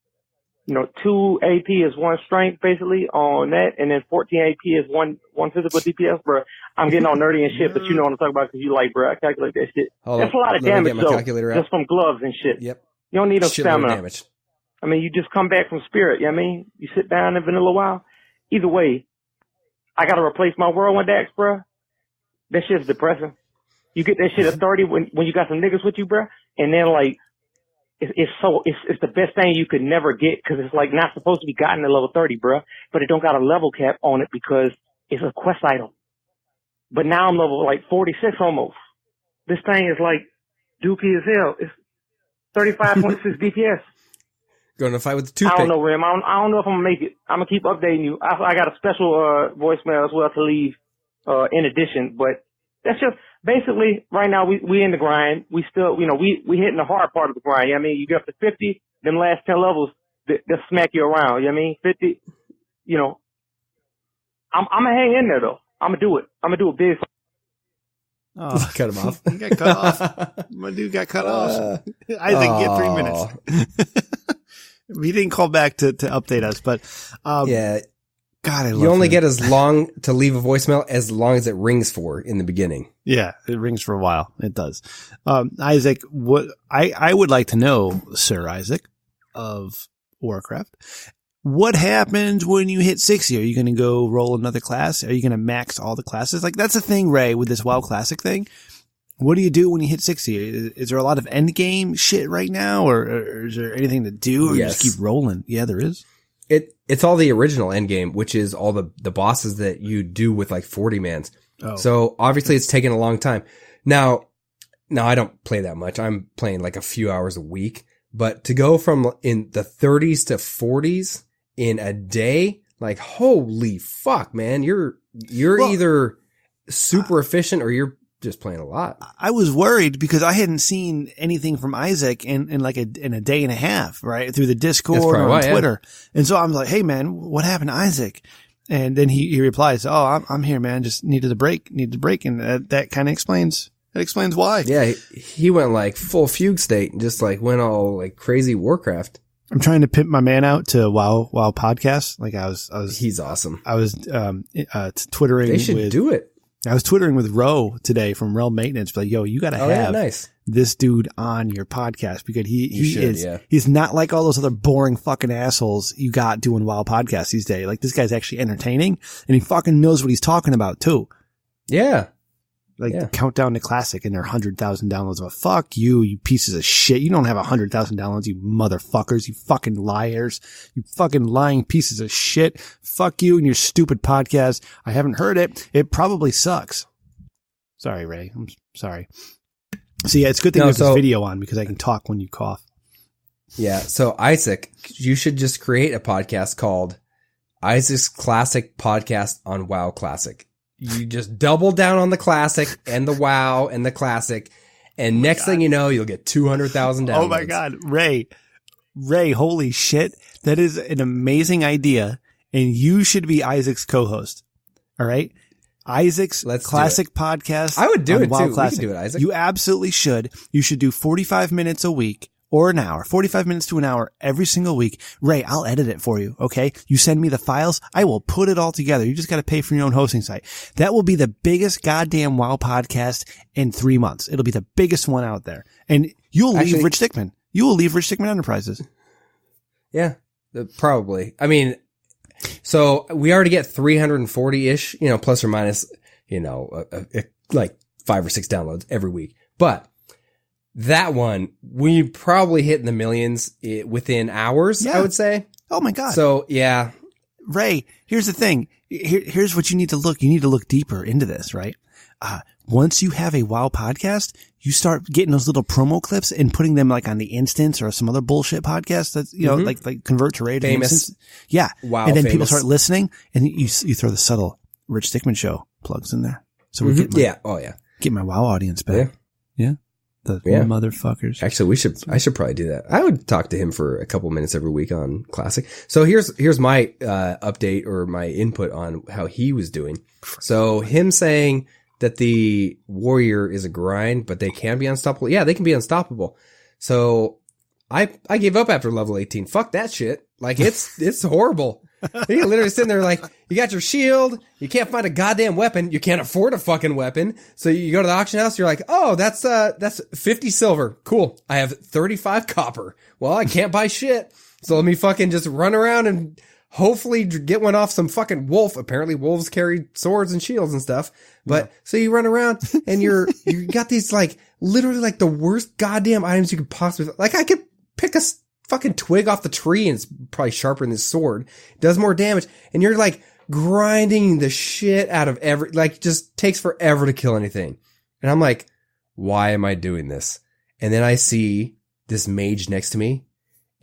[SPEAKER 4] 2 AP is 1 strength basically on that, and then 14 AP is one physical DPS, bro. I'm getting all nerdy and shit, but you know what I'm talking about because you like, bro. I calculate that shit. That's a lot of damage though, just from gloves and shit.
[SPEAKER 2] Yep.
[SPEAKER 4] You don't need no stamina.
[SPEAKER 2] Damage.
[SPEAKER 4] I mean, you just come back from spirit. You know what I mean? You sit down in vanilla WoW. Either way, I got to replace my whirlwind axe, bro. That shit's depressing. You get that shit at 30 when you got some niggas with you, bro, and then like it's the best thing you could never get because it's like not supposed to be gotten at level 30, bro, but it don't got a level cap on it because it's a quest item. But now I'm level like 46 almost. This thing is like dookie as hell. It's 35.6 DPS.
[SPEAKER 2] Going to fight with the toothpick.
[SPEAKER 4] I don't know, Rim. I don't know if I'm gonna make it. I'm gonna keep updating you. I got a special voicemail as well to leave in addition, but that's just basically right now we in the grind. We still, we hitting the hard part of the grind. You know what I mean? You get up to 50, them last 10 levels, they'll smack you around. You know what I mean? 50, I'm gonna hang in there though. I'm gonna do it. I'm gonna do it big.
[SPEAKER 2] Oh, cut him off.
[SPEAKER 1] He got cut off. My dude got cut off. Isaac, get 3 minutes. He didn't call back to update us, but
[SPEAKER 2] yeah.
[SPEAKER 1] God, I love
[SPEAKER 2] you only
[SPEAKER 1] him.
[SPEAKER 2] get as long to leave a voicemail as long as it rings for in the beginning.
[SPEAKER 1] Yeah, it rings for a while. It does. Isaac, what I would like to know, Sir Isaac of Warcraft, what happens when you hit 60? Are you going to go roll another class? Are you going to max all the classes? Like, that's the thing, Ray, with this WoW Classic thing. what do you do when you hit 60? Is there a lot of end game shit right now, or is there anything to do, or you just keep rolling? Yeah, there is.
[SPEAKER 2] It's all the original end game, which is all the bosses that you do with like 40 mans. Oh. So obviously it's taken a long time. Now I don't play that much. I'm playing like a few hours a week, but to go from in the 30s to 40s in a day, like holy fuck, man, you're either super efficient or you're just playing a lot.
[SPEAKER 1] I was worried because I hadn't seen anything from Isaac in a day and a half, right? Through the Discord or on Twitter. Yeah. And so I'm like, hey man, what happened to Isaac? And then he replies, oh, I'm here, man. Just needed a break. And that kind of explains why.
[SPEAKER 2] Yeah. He went like full fugue state and just like went all like crazy Warcraft.
[SPEAKER 1] I'm trying to pimp my man out to WoW podcasts. Like I was,
[SPEAKER 2] he's awesome.
[SPEAKER 1] I was, twittering.
[SPEAKER 2] They should do it.
[SPEAKER 1] I was twittering with Ro today from Realm Maintenance, like, yo, you got to have this dude on your podcast because he's not like all those other boring fucking assholes you got doing WoW podcasts these days. Like this guy's actually entertaining and he fucking knows what he's talking about too.
[SPEAKER 2] Yeah.
[SPEAKER 1] The countdown to classic and their 100,000 downloads. Well, fuck you pieces of shit. You don't have 100,000 downloads, you motherfuckers, you fucking liars, you fucking lying pieces of shit. Fuck you and your stupid podcast. I haven't heard it. It probably sucks. Sorry, Ray. I'm sorry. So yeah, it's a good thing there's this video on because I can talk when you cough.
[SPEAKER 2] Yeah. So Isaac, you should just create a podcast called Isaac's Classic Podcast on WoW Classic. You just double down on the classic and the WoW and the classic. And next thing you know, you'll get 200,000 downloads.
[SPEAKER 1] Oh my God. Ray, holy shit. That is an amazing idea. And you should be Isaac's co-host. All right. Isaac's classic podcast.
[SPEAKER 2] I would do it
[SPEAKER 1] WoW
[SPEAKER 2] too.
[SPEAKER 1] Classic.
[SPEAKER 2] We can do it, Isaac.
[SPEAKER 1] You absolutely should. You should do 45 minutes a week. Or an hour, 45 minutes to an hour every single week. Ray, I'll edit it for you. Okay. You send me the files. I will put it all together. You just got to pay for your own hosting site. That will be the biggest goddamn WoW podcast in 3 months. It'll be the biggest one out there. And you'll leave Rich Dickman. You will leave Rich Dickman Enterprises.
[SPEAKER 2] Yeah, probably. I mean, so we already get 340-ish, plus or minus, like 5 or 6 downloads every week. But that one, we probably hit in the millions within hours, I would say.
[SPEAKER 1] Oh my God.
[SPEAKER 2] So yeah.
[SPEAKER 1] Ray, here's the thing. Here's what you need to look. You need to look deeper into this, right? Once you have a WoW podcast, you start getting those little promo clips and putting them like on the Instance or some other bullshit podcast that's, like Convert to Raid.
[SPEAKER 2] Famous.
[SPEAKER 1] Yeah.
[SPEAKER 2] Wow.
[SPEAKER 1] And then people start listening and you throw the subtle Rich Dickman Show plugs in there. So we get get my WoW audience back. Yeah. The motherfuckers.
[SPEAKER 2] Actually, I should probably do that. I would talk to him for a couple minutes every week on Classic. So here's my, update or my input on how he was doing. So him saying that the warrior is a grind, but they can be unstoppable. Yeah, they can be unstoppable. So I gave up after level 18. Fuck that shit. Like it's horrible. You're literally sitting there like, you got your shield, you can't find a goddamn weapon, you can't afford a fucking weapon, so you go to the auction house, you're like, oh, that's 50 silver, cool, I have 35 copper, well, I can't buy shit, so let me fucking just run around and hopefully get one off some fucking wolf. Apparently wolves carry swords and shields and stuff, but so you run around and you got these like, literally like the worst goddamn items you could possibly, like I could pick a fucking twig off the tree and it's probably sharper than this sword. It does more damage. And you're like grinding the shit out of just takes forever to kill anything. And I'm like, why am I doing this? And then I see this mage next to me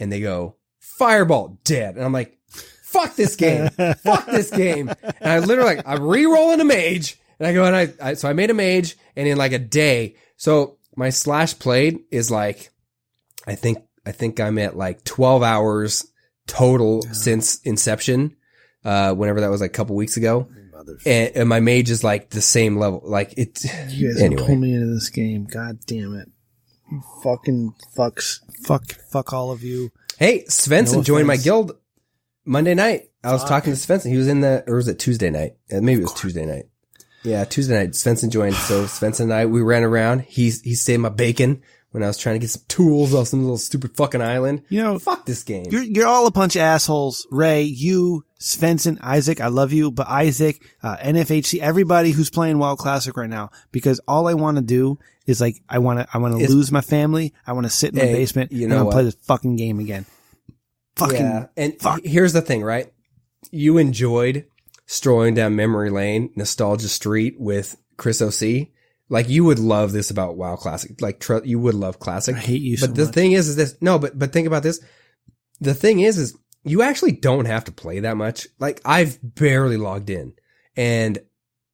[SPEAKER 2] and they go, fireball, dead. And I'm like, fuck this game. Fuck this game. And I literally I'm re-rolling a mage and I go and so I made a mage and in like a day. So my slash played is like, I think I'm at like 12 hours total since inception. Whenever that was like a couple weeks ago. And my mage is like the same level. Like it.
[SPEAKER 1] You guys pull me into this game. God damn it. You fucking fucks. Fuck all of you.
[SPEAKER 2] Hey, Svensson joined my guild Monday night. I was talking to Svensson. He was or was it Tuesday night? Maybe it was Tuesday night. Yeah, Tuesday night, Svensson joined. So Svensson and I, we ran around. He saved my bacon when I was trying to get some tools off some little stupid fucking island.
[SPEAKER 1] You know,
[SPEAKER 2] fuck this game.
[SPEAKER 1] You're all a bunch of assholes. Ray, you, Svensson, Isaac, I love you, but Isaac, NFHC, everybody who's playing WoW Classic right now, because all I want to do is like, I want to lose my family. I want to sit in my basement and play this fucking game again. Fucking,
[SPEAKER 2] and here's the thing, right? You enjoyed strolling down memory lane, nostalgia street with Chris OC. Like, you would love this about WoW Classic. Like, you would love Classic.
[SPEAKER 1] I hate you
[SPEAKER 2] so much. But the thing is this. No, but think about this. The thing is you actually don't have to play that much. Like, I've barely logged in. And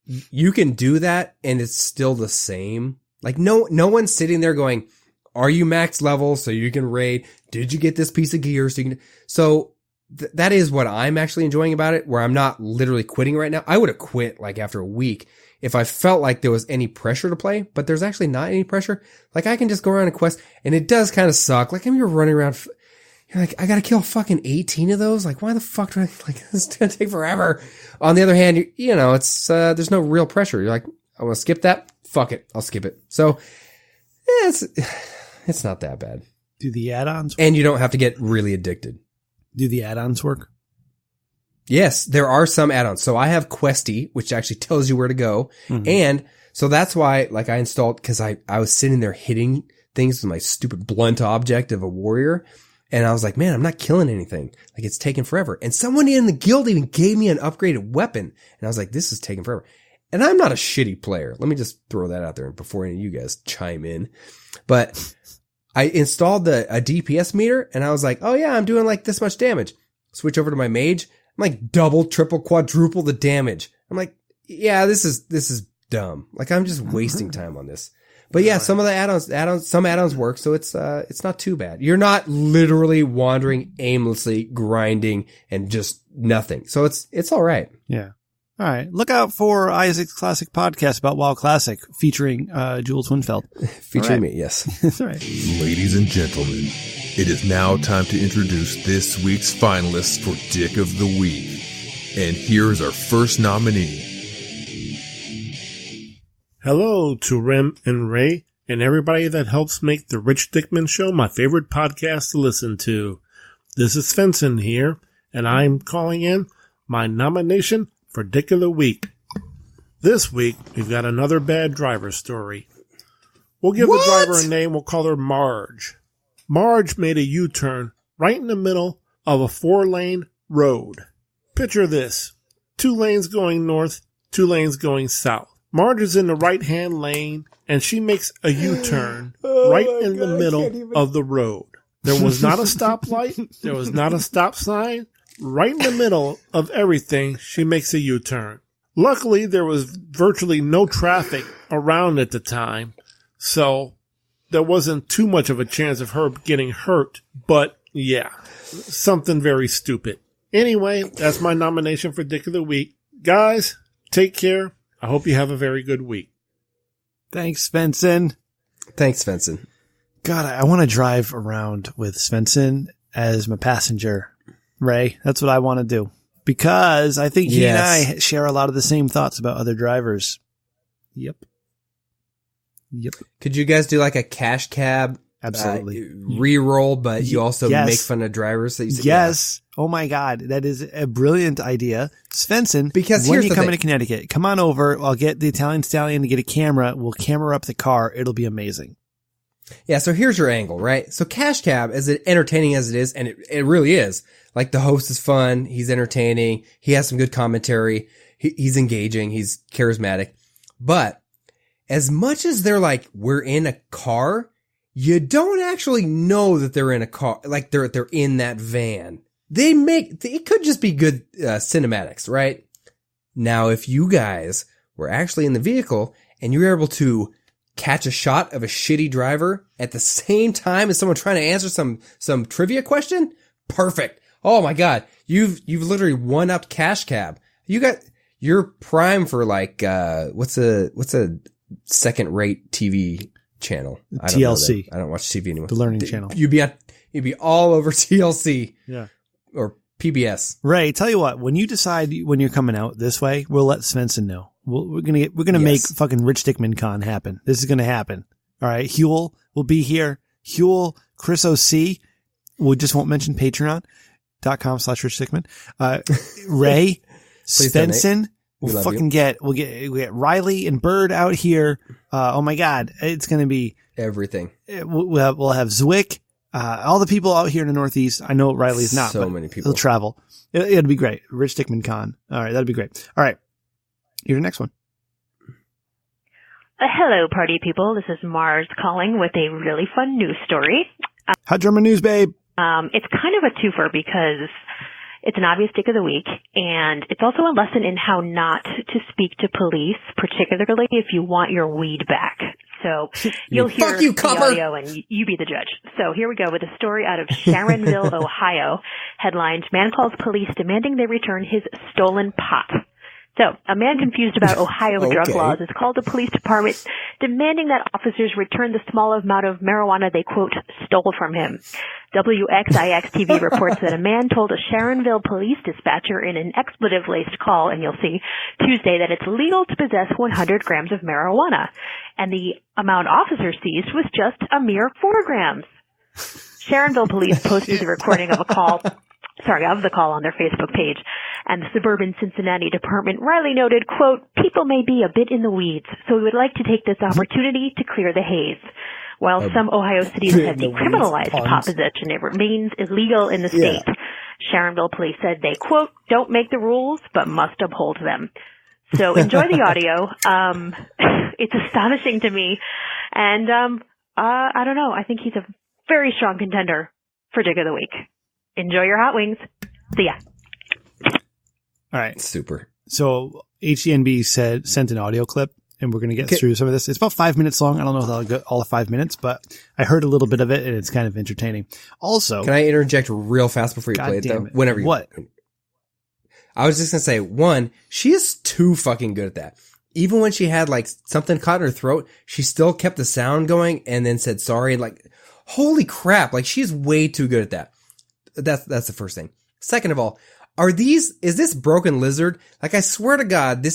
[SPEAKER 2] you can do that, and it's still the same. Like, no one's sitting there going, are you max level so you can raid? Did you get this piece of gear so you can... So... that is what I'm actually enjoying about it, where I'm not literally quitting right now. I would have quit like after a week if I felt like there was any pressure to play, but there's actually not any pressure. Like, I can just go around and quest, and it does kind of suck. Like, you're running around, you're like, I gotta kill fucking 18 of those? Like, why the fuck do I, like, this is gonna take forever. On the other hand, you know, it's, there's no real pressure. You're like, I want to skip that? Fuck it. I'll skip it. So, it's not that bad.
[SPEAKER 1] Do the add-ons work?
[SPEAKER 2] And you don't have to get really addicted.
[SPEAKER 1] Do the add-ons work?
[SPEAKER 2] Yes, there are some add-ons. So I have Questy, which actually tells you where to go. Mm-hmm. And so that's why, like, I installed, cause I was sitting there hitting things with my stupid blunt object of a warrior. And I was like, man, I'm not killing anything. Like, it's taking forever. And someone in the guild even gave me an upgraded weapon. And I was like, this is taking forever. And I'm not a shitty player. Let me just throw that out there before any of you guys chime in. But I installed a DPS meter, and I was like, oh yeah, I'm doing like this much damage. Switch over to my mage. I'm like double, triple, quadruple the damage. I'm like, yeah, this is dumb. Like, I'm just wasting time on this. But yeah, some of the some add-ons work, so it's not too bad. You're not literally wandering aimlessly, grinding, and just nothing. So it's all right.
[SPEAKER 1] Yeah. All right. Look out for Isaac's Classic podcast about WoW Classic featuring Jules Winfeld.
[SPEAKER 2] Featuring me, yes.
[SPEAKER 1] That's right.
[SPEAKER 5] Ladies and gentlemen, it is now time to introduce this week's finalists for Dick of the Week. And here's our first nominee.
[SPEAKER 6] Hello to Rem and Ray and everybody that helps make the Rich Dickman Show my favorite podcast to listen to. This is Svensson here, and I'm calling in my nomination for Dick of the Week. This week, we've got another bad driver story. We'll give the driver a name. We'll call her Marge. Marge made a U-turn right in the middle of a 4-lane road. Picture this. 2 lanes going north, 2 lanes going south. Marge is in the right-hand lane, and she makes a U-turn right in the middle of the road. There was not a stoplight. There was not a stop sign. Right in the middle of everything, she makes a U-turn. Luckily, there was virtually no traffic around at the time, so there wasn't too much of a chance of her getting hurt. But yeah, something very stupid. Anyway, that's my nomination for Dick of the Week. Guys, take care. I hope you have a very good week.
[SPEAKER 1] Thanks, Svensson.
[SPEAKER 2] Thanks, Svensson.
[SPEAKER 1] God, I want to drive around with Svensson as my passenger. Ray, that's what I want to do. Because I think he and I share a lot of the same thoughts about other drivers. Yep.
[SPEAKER 2] Could you guys do like a cash cab?
[SPEAKER 1] Absolutely.
[SPEAKER 2] Re-roll, but you also make fun of drivers that you say,
[SPEAKER 1] yes. Yeah. Oh my God. That is a brilliant idea. Svensson, because when you come into Connecticut, come on over. I'll get the Italian Stallion to get a camera. We'll camera up the car. It'll be amazing.
[SPEAKER 2] Yeah, so here's your angle, right? So Cash Cab, as entertaining as it is, and it really is, like, the host is fun, he's entertaining, he has some good commentary, he's engaging, he's charismatic. But as much as they're like, we're in a car, you don't actually know that they're in a car, like they're in that van. It could just be good cinematics, right? Now, if you guys were actually in the vehicle and you were able to catch a shot of a shitty driver at the same time as someone trying to answer some trivia question, oh my God. You've literally one-upped Cash Cab. You're prime for like, what's a second-rate TV channel?
[SPEAKER 1] TLC.
[SPEAKER 2] I don't watch TV anymore.
[SPEAKER 1] The Learning Channel.
[SPEAKER 2] You'd be all over TLC.
[SPEAKER 1] Yeah.
[SPEAKER 2] Or PBS.
[SPEAKER 1] Ray, tell you what, when you decide when you're coming out this way, we'll let Svensson know. We're gonna make fucking Rich Dickman Con happen. This is gonna happen. All right. Huel will be here. Huel, Chris OC. We just won't mention patreon.com/Rich Dickman. Ray, Svensson. We'll get Riley and Bird out here. Oh my God. It's going to be
[SPEAKER 2] everything.
[SPEAKER 1] We'll have Zwick. All the people out here in the Northeast. I know Riley's not,
[SPEAKER 2] so
[SPEAKER 1] but
[SPEAKER 2] many people.
[SPEAKER 1] He'll travel. It'll be great. Rich Dickman Con. All right. That'd be great. All right. Here's the next one.
[SPEAKER 7] Hello, party people. This is Mars calling with a really fun news story.
[SPEAKER 1] Hot German news, babe.
[SPEAKER 7] It's kind of a twofer because it's an obvious dick of the week, and it's also a lesson in how not to speak to police, particularly if you want your weed back. So you'll hear the audio and you be the judge. So here we go with a story out of Sharonville, Ohio. Headlined, Man Calls Police Demanding They Return His Stolen Pot. So, a man confused about Ohio drug laws has called the police department demanding that officers return the small amount of marijuana they, quote, stole from him. WXIX-TV reports that a man told a Sharonville police dispatcher in an expletive-laced call, and you'll see, Tuesday, that it's legal to possess 100 grams of marijuana. And the amount officers seized was just a mere 4 grams. Sharonville police posted the recording of the call on their Facebook page. And the suburban Cincinnati department Riley noted, quote, people may be a bit in the weeds, so we would like to take this opportunity to clear the haze. While some Ohio cities have decriminalized pot possession, it remains illegal in the state. Sharonville police said they, quote, don't make the rules, but must uphold them. So enjoy the audio. It's astonishing to me. And I don't know. I think he's a very strong contender for Dick of the Week. Enjoy your hot wings. See ya.
[SPEAKER 1] All right.
[SPEAKER 2] Super.
[SPEAKER 1] So HDNB sent an audio clip, and we're going to get through some of this. It's about 5 minutes long. I don't know if I'll get all 5 minutes, but I heard a little bit of it, and it's kind of entertaining. Also,
[SPEAKER 2] can I interject real fast before you play it, though? Whenever you.
[SPEAKER 1] What?
[SPEAKER 2] I was just going to say, one, she is too fucking good at that. Even when she had like something caught in her throat, she still kept the sound going and then said sorry. Like, holy crap. Like, she's way too good at that. That's the first thing. Second of all, is this Broken Lizard? Like, I swear to God,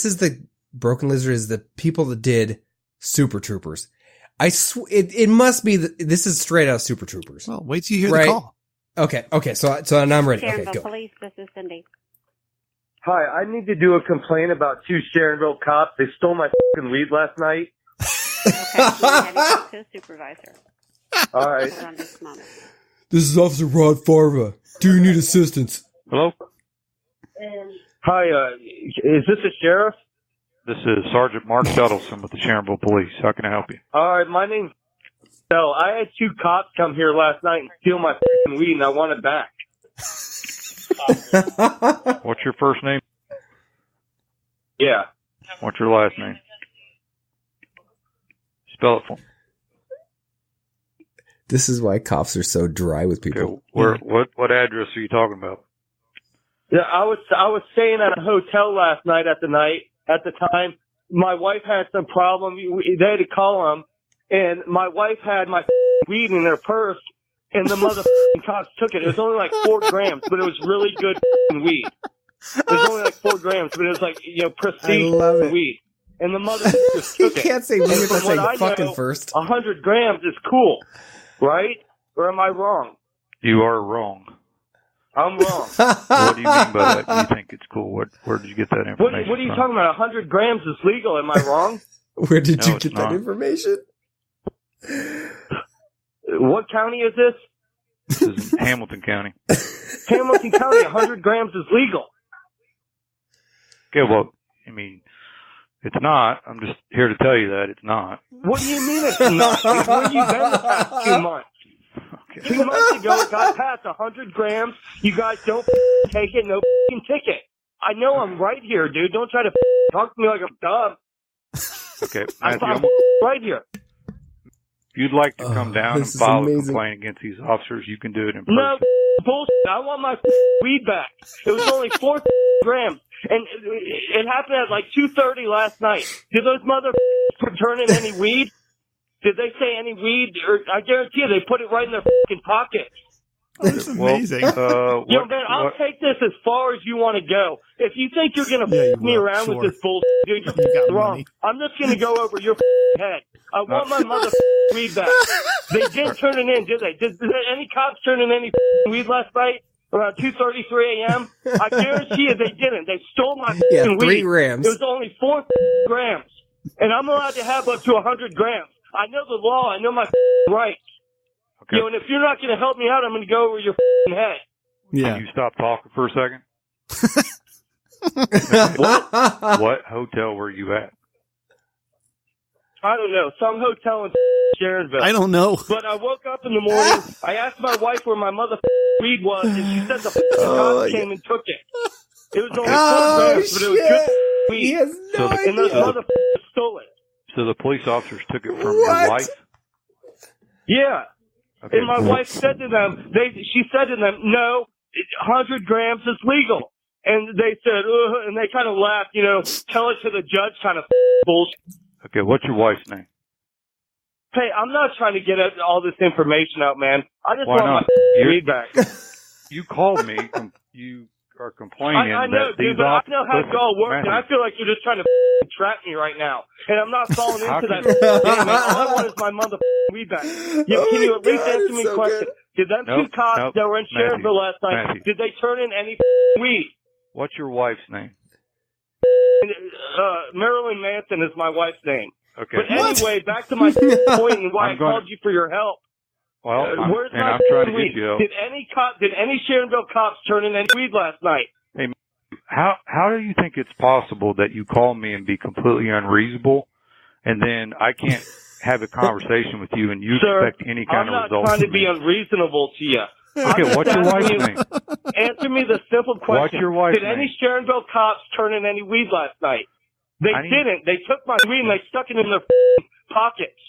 [SPEAKER 2] Broken Lizard is the people that did Super Troopers. It must be, this is straight out of Super Troopers.
[SPEAKER 1] Well, wait till you hear the call.
[SPEAKER 2] Okay. So now I'm ready. Okay, go.
[SPEAKER 8] Police, this is Cindy.
[SPEAKER 9] Hi, I need to do a complaint about 2 Sharonville cops. They stole my fucking weed last night.
[SPEAKER 8] Okay, so have you talked to a supervisor?
[SPEAKER 9] All right.
[SPEAKER 8] Hold on just a moment.
[SPEAKER 2] This is Officer Rod Farva. Do you need assistance?
[SPEAKER 10] Hello?
[SPEAKER 9] Hi, is this a sheriff?
[SPEAKER 10] This is Sergeant Mark Duddleson with the Sharonville Police. How can I help you?
[SPEAKER 9] All right, my name's Bill. I had 2 cops come here last night and steal my fucking weed, and I want it back.
[SPEAKER 10] What's your first name?
[SPEAKER 9] Yeah.
[SPEAKER 10] What's your last name? Spell it for me.
[SPEAKER 2] This is why cops are so dry with people.
[SPEAKER 10] Okay, what address are you talking about?
[SPEAKER 9] Yeah, I was staying at a hotel last night at the time. My wife had some problem. They had to call them, and my wife had my weed in her purse, and the motherfucking cops took it. It was only like 4 grams, but it was really good weed. It was only like 4 grams, but it was like, prestige weed. And the motherfuckers took it.
[SPEAKER 2] You can't say weed without saying fucking
[SPEAKER 9] know,
[SPEAKER 2] first.
[SPEAKER 9] 100 grams is cool, right? Or am I wrong?
[SPEAKER 10] You are wrong.
[SPEAKER 9] I'm wrong.
[SPEAKER 10] What do you mean by that? You think it's cool? Where did you get that information
[SPEAKER 9] What are you
[SPEAKER 10] from?
[SPEAKER 9] talking about? 100 grams is legal. Am I wrong?
[SPEAKER 2] Where did you
[SPEAKER 10] it's
[SPEAKER 2] get
[SPEAKER 10] not.
[SPEAKER 2] that information?
[SPEAKER 9] What county is this?
[SPEAKER 10] This is in Hamilton County.
[SPEAKER 9] Hamilton County, 100 grams is legal.
[SPEAKER 10] Okay, well, I mean, it's not. I'm just here to tell you that it's not.
[SPEAKER 9] What do you mean it's not? Where have you been the past 2 months?
[SPEAKER 10] Okay.
[SPEAKER 9] 2 months ago, it got past 100 grams. You guys don't take it, no ticket. I know I'm right here, dude. Don't try to talk to me like I'm dumb.
[SPEAKER 10] Okay,
[SPEAKER 9] I'm
[SPEAKER 10] Matthew,
[SPEAKER 9] right here.
[SPEAKER 10] if you'd like to come down and
[SPEAKER 2] this is
[SPEAKER 10] file a
[SPEAKER 2] amazing.
[SPEAKER 10] complaint against these officers, you can do it in person.
[SPEAKER 9] No bullshit. I want my weed back. It was only 4 grams. And it happened at like 2:30 last night. Did those motherfuckers return in any weed? Did they say any weed? Or I guarantee you they put it right in their fucking pocket.
[SPEAKER 1] That's amazing.
[SPEAKER 9] Man, I'll take this as far as you want to go. If you think you're going to me around with this bullshit, dude, you're wrong. Money. I'm just going to go over your head. I want my mother weed back. They didn't turn it in, did they? Did any cops turn in any weed last night around 2:33 a.m.? I guarantee you they didn't. They stole my weed.
[SPEAKER 2] 3 grams.
[SPEAKER 9] It was only 4 grams. And I'm allowed to have up to 100 grams. I know the law. I know my rights.
[SPEAKER 10] Okay.
[SPEAKER 9] And if you're not going to help me out, I'm going to go over your head.
[SPEAKER 1] Yeah.
[SPEAKER 10] Can you stop talking for a second? What hotel were you at?
[SPEAKER 9] I don't know. Some hotel in Sharonville.
[SPEAKER 1] I don't know.
[SPEAKER 9] But I woke up in the morning. I asked my wife where my mother weed was, and she said the cops came and took it. It was only 4 grams, but it was good weed.
[SPEAKER 2] He has no idea.
[SPEAKER 9] And those motherfuckers stole it.
[SPEAKER 10] So the police officers took it from your wife?
[SPEAKER 9] Yeah.
[SPEAKER 10] Okay.
[SPEAKER 9] And my wife said to them, she said to them, no, 100 grams is legal. And they said, and they kind of laughed, tell it to the judge kind of bullshit.
[SPEAKER 10] Okay, what's your wife's name?
[SPEAKER 9] Hey, I'm not trying to get all this information out, man. I just
[SPEAKER 10] Why
[SPEAKER 9] want
[SPEAKER 10] not?
[SPEAKER 9] my weed back.
[SPEAKER 10] You called me. You are complaining.
[SPEAKER 9] I know,
[SPEAKER 10] that
[SPEAKER 9] dude,
[SPEAKER 10] these
[SPEAKER 9] but I know how it all works,
[SPEAKER 10] Matthew,
[SPEAKER 9] and I feel like you're just trying to trap me right now. And I'm not falling into that game, man. All I want is my mother weed back. Can you at least answer me a question? Did them 2 cops that were in Sharonville last night, did they turn in any weed?
[SPEAKER 10] What's your wife's name?
[SPEAKER 9] Marilyn Manson is my wife's name.
[SPEAKER 10] Okay.
[SPEAKER 9] But anyway, back to my point and why I called you for your help.
[SPEAKER 10] Well,
[SPEAKER 9] where's my
[SPEAKER 10] I'm trying to
[SPEAKER 9] weed?
[SPEAKER 10] get you help.
[SPEAKER 9] Did any Sharonville cops turn in any weed last night?
[SPEAKER 10] Hey, how do you think it's possible that you call me and be completely unreasonable, and then I can't have a conversation with you and you expect any kind of result?
[SPEAKER 9] I'm not trying to be unreasonable to you.
[SPEAKER 10] Okay, what's your wife's name?
[SPEAKER 9] Answer me the simple question.
[SPEAKER 10] What's your wife's
[SPEAKER 9] Did any Sharonville cops turn in any weed last night? They didn't. They took my weed and they stuck it in their pockets.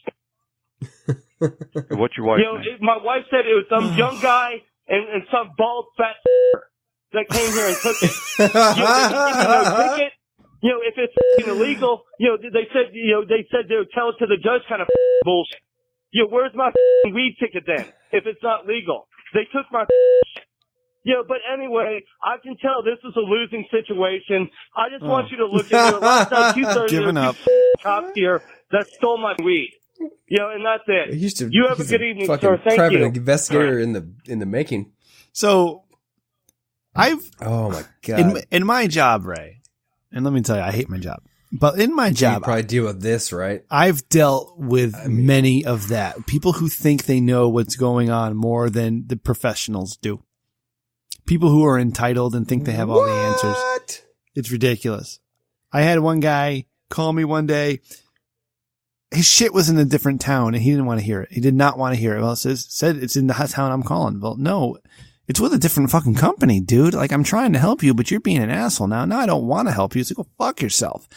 [SPEAKER 10] Okay, what's your wife's name?
[SPEAKER 9] My wife said it was some young guy and some bald fat that came here and took it. They didn't give me no ticket. If it's illegal, they said they would tell it to the judge kind of bullshit. Where's my weed ticket then? If it's not legal, they took my. But anyway, I can tell this is a losing situation. I just want you to look into it. Last night, 2:30,
[SPEAKER 1] Giving up.
[SPEAKER 9] Cops here that stole my weed. And that's it. You have a good evening, sir. Thank
[SPEAKER 2] private
[SPEAKER 9] you.
[SPEAKER 2] investigator in the making.
[SPEAKER 1] So,
[SPEAKER 2] oh my God.
[SPEAKER 1] In my job, Ray, and let me tell you, I hate my job. But in my job,
[SPEAKER 2] you probably deal with this, right?
[SPEAKER 1] I've dealt with many of that. People who think they know what's going on more than the professionals do. People who are entitled and think they have all the answers. It's ridiculous. I had one guy call me one day. His shit was in a different town and he didn't want to hear it. He did not want to hear it. Well, it said it's in the town I'm calling. Well, no, it's with a different fucking company, dude. Like, I'm trying to help you, but you're being an asshole now. Now I don't want to help you. So go fuck yourself.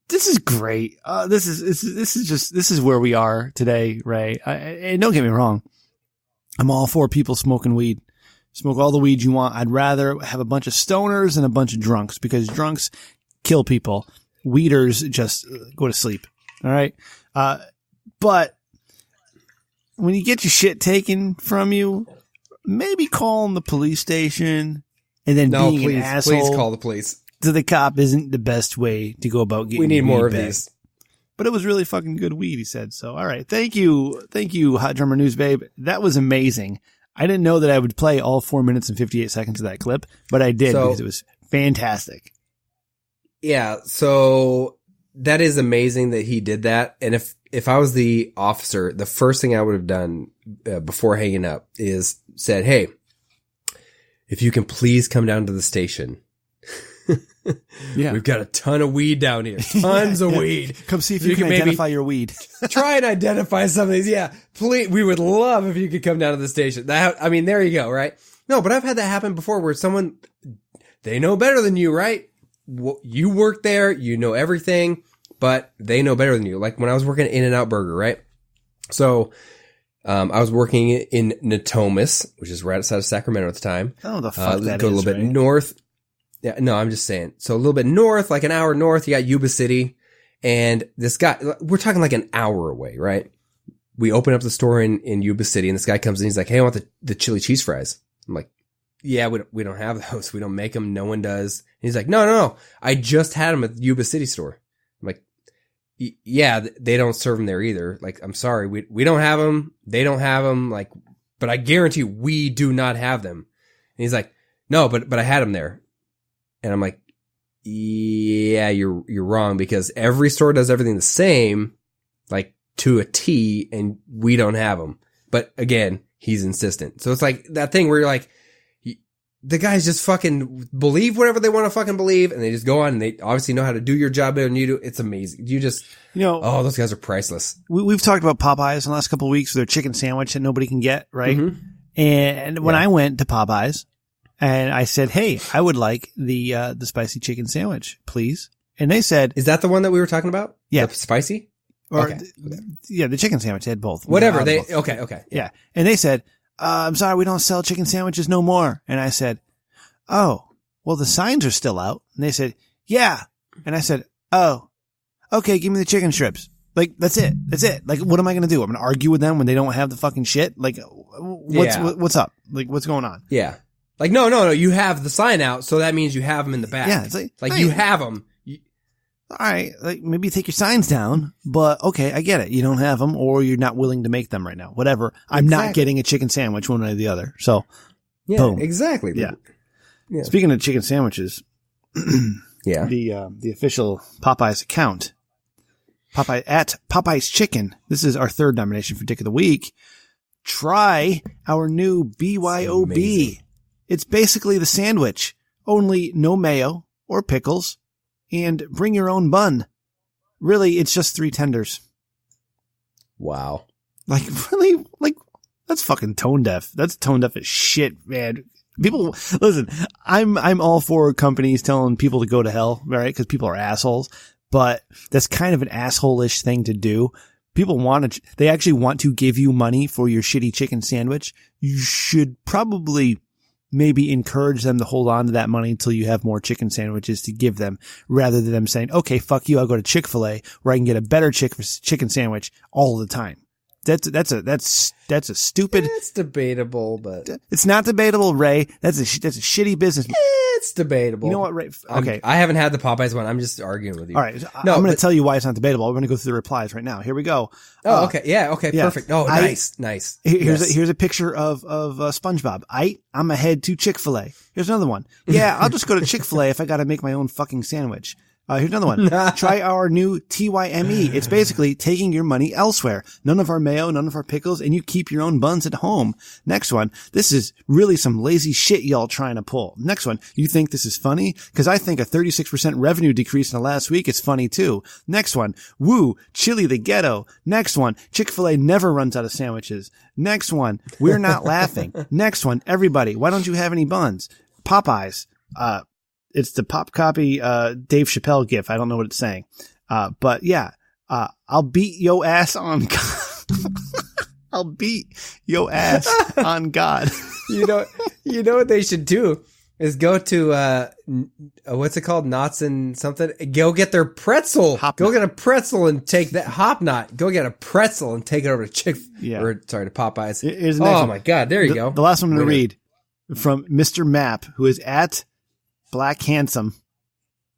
[SPEAKER 1] This is great. This is where we are today, Ray. And don't get me wrong. I'm all for people smoking weed. Smoke all the weed you want. I'd rather have a bunch of stoners than a bunch of drunks because drunks kill people. Weeders just go to sleep. All right. But when you get your shit taken from you, maybe calling the police station and then being an asshole.
[SPEAKER 2] Please call the police.
[SPEAKER 1] To the cop isn't the best way to go about getting.
[SPEAKER 2] We need more of
[SPEAKER 1] back.
[SPEAKER 2] these.
[SPEAKER 1] But it was really fucking good weed, he said. So, all right. Thank you, Hot Drummer News Babe. That was amazing. I didn't know that I would play all 4 minutes and 58 seconds of that clip, but I did because it was fantastic.
[SPEAKER 2] Yeah. So that is amazing that he did that. And if I was the officer, the first thing I would have done before hanging up is said, hey, if you can please come down to the station.
[SPEAKER 1] Yeah.
[SPEAKER 2] We've got a ton of weed down here. Tons of weed.
[SPEAKER 1] Come see if you can identify your weed.
[SPEAKER 2] Try and identify some of these. Yeah. Please. We would love if you could come down to the station. There you go. Right. No, but I've had that happen before where someone, they know better than you, right? You work there, you know everything, but they know better than you. Like when I was working at In-N-Out Burger, right? So, I was working in Natomas, which is right outside of Sacramento at the time.
[SPEAKER 1] Oh, the fuck that
[SPEAKER 2] go a little bit north. Yeah, no, I'm just saying. So a little bit north, like an hour north, you got Yuba City. And this guy, we're talking like an hour away, right? we open up the store in Yuba City, and this guy comes in. He's like, "Hey, I want the chili cheese fries." I'm like, "Yeah, we don't have those. We don't make them. No one does." And he's like, "No. I just had them at the Yuba City store." I'm like, "Yeah, they don't serve them there either. Like, I'm sorry, we don't have them. They don't have them. Like, but I guarantee we do not have them." And he's like, "No, but I had them there." And I'm like, "Yeah, you're wrong, because every store does everything the same, like to a T, and we don't have them." But again, he's insistent. So it's like that thing where you're like, the guys just fucking believe whatever they want to fucking believe, and they just go on, and they obviously know how to do your job better than you do. It's amazing. Oh, those guys are priceless.
[SPEAKER 1] We've talked about Popeyes in the last couple of weeks with their chicken sandwich that nobody can get, right?
[SPEAKER 2] Mm-hmm.
[SPEAKER 1] And when I went to Popeyes and I said, "Hey, I would like the spicy chicken sandwich, please." And they said,
[SPEAKER 2] "Is that the one that we were talking about?
[SPEAKER 1] Yeah.
[SPEAKER 2] The spicy?"
[SPEAKER 1] Or
[SPEAKER 2] okay.
[SPEAKER 1] The chicken sandwich. They had both.
[SPEAKER 2] Whatever.
[SPEAKER 1] Both.
[SPEAKER 2] Okay.
[SPEAKER 1] Yeah. And they said, "I'm sorry, we don't sell chicken sandwiches no more." And I said, "Oh, well, the signs are still out." And they said, "Yeah." And I said, "Oh, okay, give me the chicken strips." Like, that's it. Like, what am I going to do? I'm going to argue with them when they don't have the fucking shit? Like, what's up? Like, what's going on?
[SPEAKER 2] Yeah. Like, no. You have the sign out, so that means you have them in the back.
[SPEAKER 1] Yeah. It's like
[SPEAKER 2] you have them.
[SPEAKER 1] All right. Like, maybe take your signs down, but okay, I get it. You don't have them, or you're not willing to make them right now. Whatever. I'm not getting a chicken sandwich one way or the other. So,
[SPEAKER 2] yeah,
[SPEAKER 1] boom.
[SPEAKER 2] Exactly.
[SPEAKER 1] Yeah. Speaking of chicken sandwiches,
[SPEAKER 2] yeah,
[SPEAKER 1] the official Popeyes account, at Popeyes Chicken. This is our third nomination for Dick of the Week. Try our new BYOB. It's basically the sandwich, only no mayo or pickles, and bring your own bun. Really, it's just 3 tenders.
[SPEAKER 2] Wow.
[SPEAKER 1] Like, really? Like, that's fucking tone deaf. That's tone deaf as shit, man. People, listen, I'm all for companies telling people to go to hell, right? Because people are assholes. But that's kind of an asshole-ish thing to do. People they actually want to give you money for your shitty chicken sandwich. You should probably maybe encourage them to hold on to that money until you have more chicken sandwiches to give them, rather than them saying, "Okay, fuck you, I'll go to Chick-fil-A where I can get a better chicken sandwich all the time." That's a stupid.
[SPEAKER 2] It's debatable, but
[SPEAKER 1] it's not debatable, Ray. That's a shitty business.
[SPEAKER 2] It's debatable.
[SPEAKER 1] You know what, Ray? Okay,
[SPEAKER 2] I haven't had the Popeyes one. I'm just arguing with you.
[SPEAKER 1] All right, I'm going to tell you why it's not debatable. We're going to go through the replies right now. Here we go.
[SPEAKER 2] Oh, okay, yeah, okay, perfect. Oh, nice.
[SPEAKER 1] Here's a picture of SpongeBob. I'm a head to Chick-fil-A. Here's another one. Yeah, I'll just go to Chick-fil-A if I got to make my own fucking sandwich. Here's another one. Try our new TYME. It's basically taking your money elsewhere. None of our mayo, none of our pickles, and you keep your own buns at home. Next one. This is really some lazy shit y'all trying to pull. Next one. You think this is funny? Because I think a 36% revenue decrease in the last week is funny too. Next one. Woo, Chili the Ghetto. Next one. Chick-fil-A never runs out of sandwiches. Next one. We're not laughing. Next one. Everybody, why don't you have any buns? Popeyes. It's the pop copy, Dave Chappelle gif. I don't know what it's saying. But yeah, I'll beat yo ass on God. I'll beat yo ass on God.
[SPEAKER 2] You know what they should do is go to, what's it called? Knots and something. Go get their pretzel. Go get a pretzel and take that hop knot. Go get a pretzel and take it over to to Popeyes.
[SPEAKER 1] Here's the next one.
[SPEAKER 2] My God. There you go.
[SPEAKER 1] The last one I'm going to read from Mr. Map, who is at Black Handsome.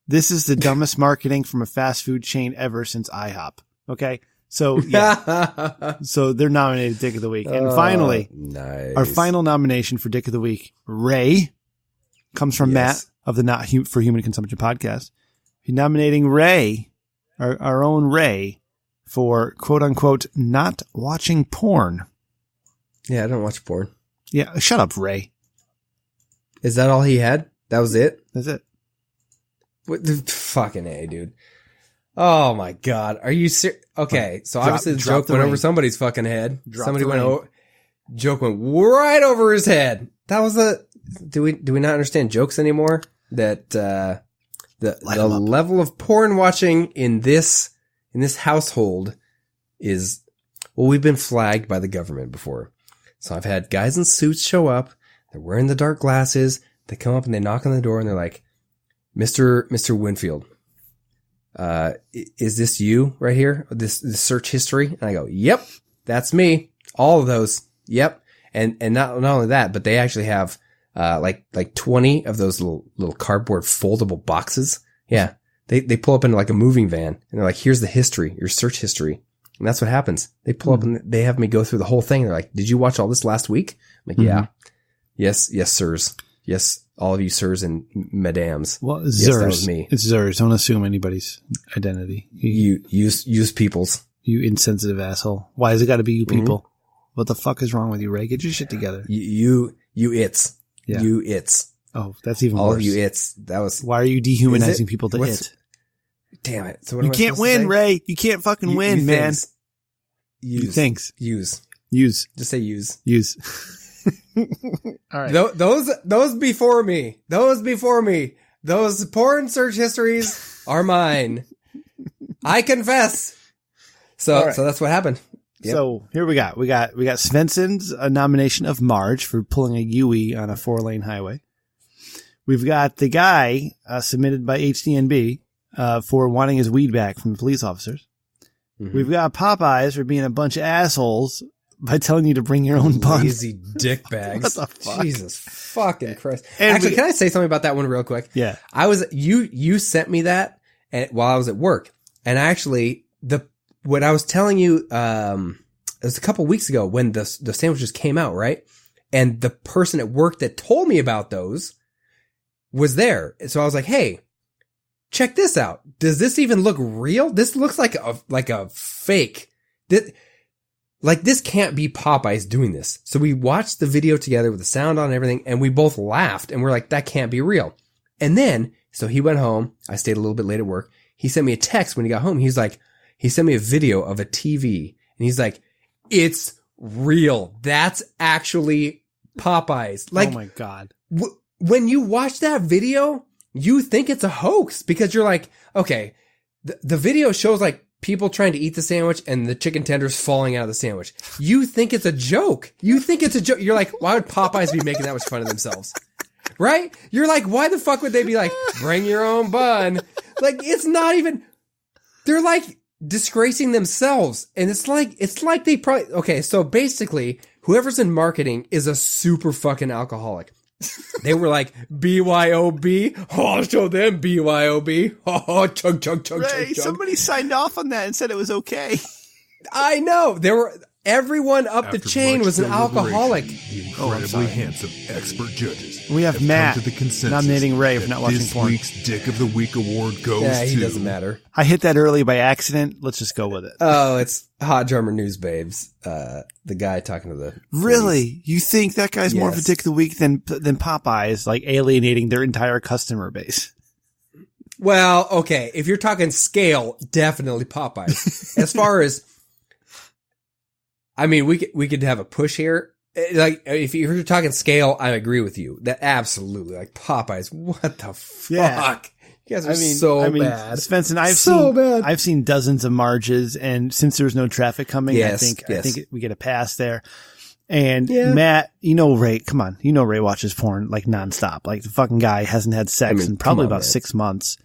[SPEAKER 1] This is the dumbest marketing from a fast food chain ever since IHOP. Okay. So yeah. So they're nominated Dick of the Week. And finally, our final nomination for Dick of the Week, Ray, comes from Matt of the Not for Human Consumption podcast. He's nominating Ray, our own Ray, for quote unquote not watching porn.
[SPEAKER 2] Yeah, I don't watch porn.
[SPEAKER 1] Yeah, shut up, Ray.
[SPEAKER 2] Is that all he had? That was it?
[SPEAKER 1] That's it.
[SPEAKER 2] What the fucking A, dude. Oh my God. Are you serious? Okay. So obviously the joke went over somebody's fucking head. Joke went right over his head. That was do we not understand jokes anymore? That, the level of porn watching in this household is, well, we've been flagged by the government before. So I've had guys in suits show up. They're wearing the dark glasses. They come up and they knock on the door and they're like, Mr. Winfield, is this you right here? This search history? And I go, yep. That's me. All of those. Yep. And not only that, but they actually have, like 20 of those little cardboard foldable boxes. Yeah. They pull up into like a moving van and they're like, here's the history, your search history. And that's what happens. They pull up and they have me go through the whole thing. They're like, did you watch all this last week? I'm like, yeah. Yes, sirs. Yes, all of you sirs and madams.
[SPEAKER 1] Well,
[SPEAKER 2] yes,
[SPEAKER 1] Zers.
[SPEAKER 2] that was me.
[SPEAKER 1] It's Zers. Don't assume anybody's identity.
[SPEAKER 2] You use people's.
[SPEAKER 1] You insensitive asshole. Why has it got to be you people? What the fuck is wrong with you, Ray? Get your shit together.
[SPEAKER 2] You its.
[SPEAKER 1] Yeah.
[SPEAKER 2] You its.
[SPEAKER 1] Oh, that's even
[SPEAKER 2] all
[SPEAKER 1] worse.
[SPEAKER 2] Of you its. That was.
[SPEAKER 1] Why are you dehumanizing people to it?
[SPEAKER 2] Damn it. So what
[SPEAKER 1] you can't win, Ray. You can't fucking win, man.
[SPEAKER 2] Use.
[SPEAKER 1] Thanks.
[SPEAKER 2] Use.
[SPEAKER 1] Just
[SPEAKER 2] say use.
[SPEAKER 1] Use. All right.
[SPEAKER 2] Those before me. Those porn search histories are mine. I confess. So that's what happened. Yep.
[SPEAKER 1] So here we got Svensson's nomination of Marge for pulling a Yui on a 4-lane highway. We've got the guy submitted by HDNB for wanting his weed back from the police officers. Mm-hmm. We've got Popeyes for being a bunch of assholes by telling you to bring your own bun.
[SPEAKER 2] Lazy dick bags.
[SPEAKER 1] What the fuck?
[SPEAKER 2] Jesus fucking Christ.
[SPEAKER 1] And
[SPEAKER 2] actually, can I say something about that one real quick?
[SPEAKER 1] Yeah.
[SPEAKER 2] You sent me that while I was at work. And actually, what I was telling you, it was a couple weeks ago when the sandwiches came out, right? And the person at work that told me about those was there. So I was like, hey, check this out. Does this even look real? This looks like a fake. This can't be Popeyes doing this. So we watched the video together with the sound on and everything, and we both laughed and we're like, that can't be real. And then, so he went home. I stayed a little bit late at work. He sent me a text when he got home. He sent me a video of a TV and he's like, it's real. That's actually Popeyes. Like,
[SPEAKER 1] oh my God.
[SPEAKER 2] When you watch that video, you think it's a hoax because you're like, okay, the video shows like people trying to eat the sandwich and the chicken tenders falling out of the sandwich. You think it's a joke. You're like, why would Popeyes be making that much fun of themselves? Right? You're like, why the fuck would they be like, bring your own bun? Like, it's not even, they're like disgracing themselves. And it's like they probably, okay, so basically, whoever's in marketing is a super fucking alcoholic. They were like, BYOB. Oh, I'll show them BYOB. Oh, chug, chug, chug,
[SPEAKER 1] Ray,
[SPEAKER 2] chug, chug.
[SPEAKER 1] somebody signed off on that and said it was okay.
[SPEAKER 2] I know. Everyone up the chain was an alcoholic.
[SPEAKER 5] The incredibly handsome expert judges.
[SPEAKER 1] We have Matt
[SPEAKER 5] come to the consensus
[SPEAKER 1] nominating Ray for not watching porn.
[SPEAKER 5] This week's Dick of the Week award goes to...
[SPEAKER 2] Yeah, he doesn't matter.
[SPEAKER 1] I hit that early by accident. Let's just go with it.
[SPEAKER 2] Oh, it's Hot Drummer News Babes. The guy talking to the...
[SPEAKER 1] Really? You think that guy's more of a Dick of the Week than Popeyes, like alienating their entire customer base?
[SPEAKER 2] Well, okay. If you're talking scale, definitely Popeyes. As far as... I mean, we could have a push here. Like, if you're talking scale, I agree with you. That absolutely, like Popeyes. What the fuck?
[SPEAKER 1] Yeah.
[SPEAKER 2] You guys are so bad.
[SPEAKER 1] Svensson, I've seen dozens of Marges, and since there's no traffic coming, I think we get a pass there. And Matt, Ray, come on. Ray watches porn like nonstop. Like the fucking guy hasn't had sex in probably about 6 months.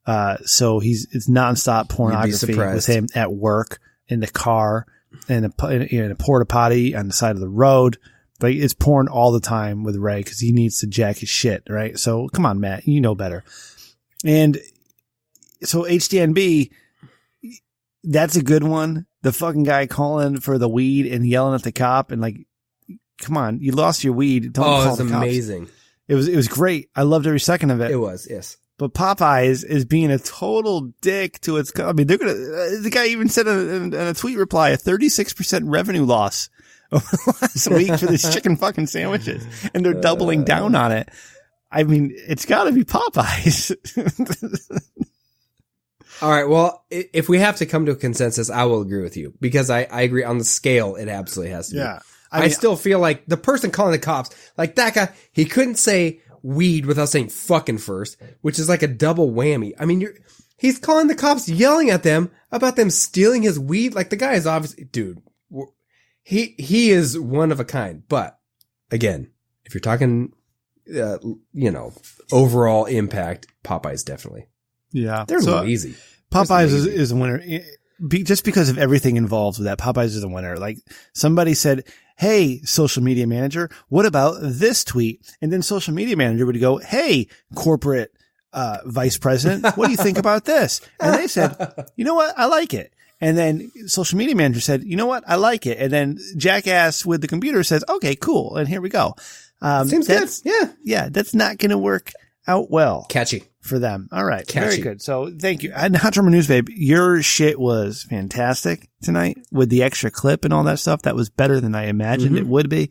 [SPEAKER 1] So it's nonstop pornography with him at work, in the car, in a porta potty on the side of the road. Like it's porn all the time with Ray because he needs to jack his shit, right? So come on, Matt, you know better. And so HDNB, that's a good one. The fucking guy calling for the weed and yelling at the cop and like, come on, you lost your weed. Don't call the cops.
[SPEAKER 2] Amazing.
[SPEAKER 1] It was great. I loved every second of it.
[SPEAKER 2] It was, yes.
[SPEAKER 1] But Popeyes is being a total dick to its. I mean, the guy even said in a tweet reply, a 36% revenue loss over the last week for these chicken fucking sandwiches. And they're doubling down on it. I mean, it's got to be Popeyes.
[SPEAKER 2] All right. Well, if we have to come to a consensus, I will agree with you because I agree on the scale. It absolutely has to be.
[SPEAKER 1] Yeah.
[SPEAKER 2] I still feel like the person calling the cops, like that guy, he couldn't say weed without saying fucking first, which is like a double whammy. I mean, he's calling the cops, yelling at them about them stealing his weed. Like the guy is obviously, dude, he is one of a kind. But again, if you're talking, overall impact, Popeyes definitely.
[SPEAKER 1] Yeah.
[SPEAKER 2] They're lazy.
[SPEAKER 1] Popeyes is a winner. just because of everything involved with that, Popeyes is the winner. Like somebody said, hey, social media manager, what about this tweet? And then social media manager would go, hey, corporate vice president, what do you think about this? And they said, you know what? I like it. And then social media manager said, you know what? I like it. And then jackass with the computer says, okay, cool. And here we go.
[SPEAKER 2] Seems good. Yeah.
[SPEAKER 1] Yeah. That's not going to work out well.
[SPEAKER 2] Catchy.
[SPEAKER 1] For them. All right.
[SPEAKER 2] Catchy.
[SPEAKER 1] Very good. So thank you. And Hot Drummer News, babe, your shit was fantastic tonight with the extra clip and all that stuff. That was better than I imagined it would be.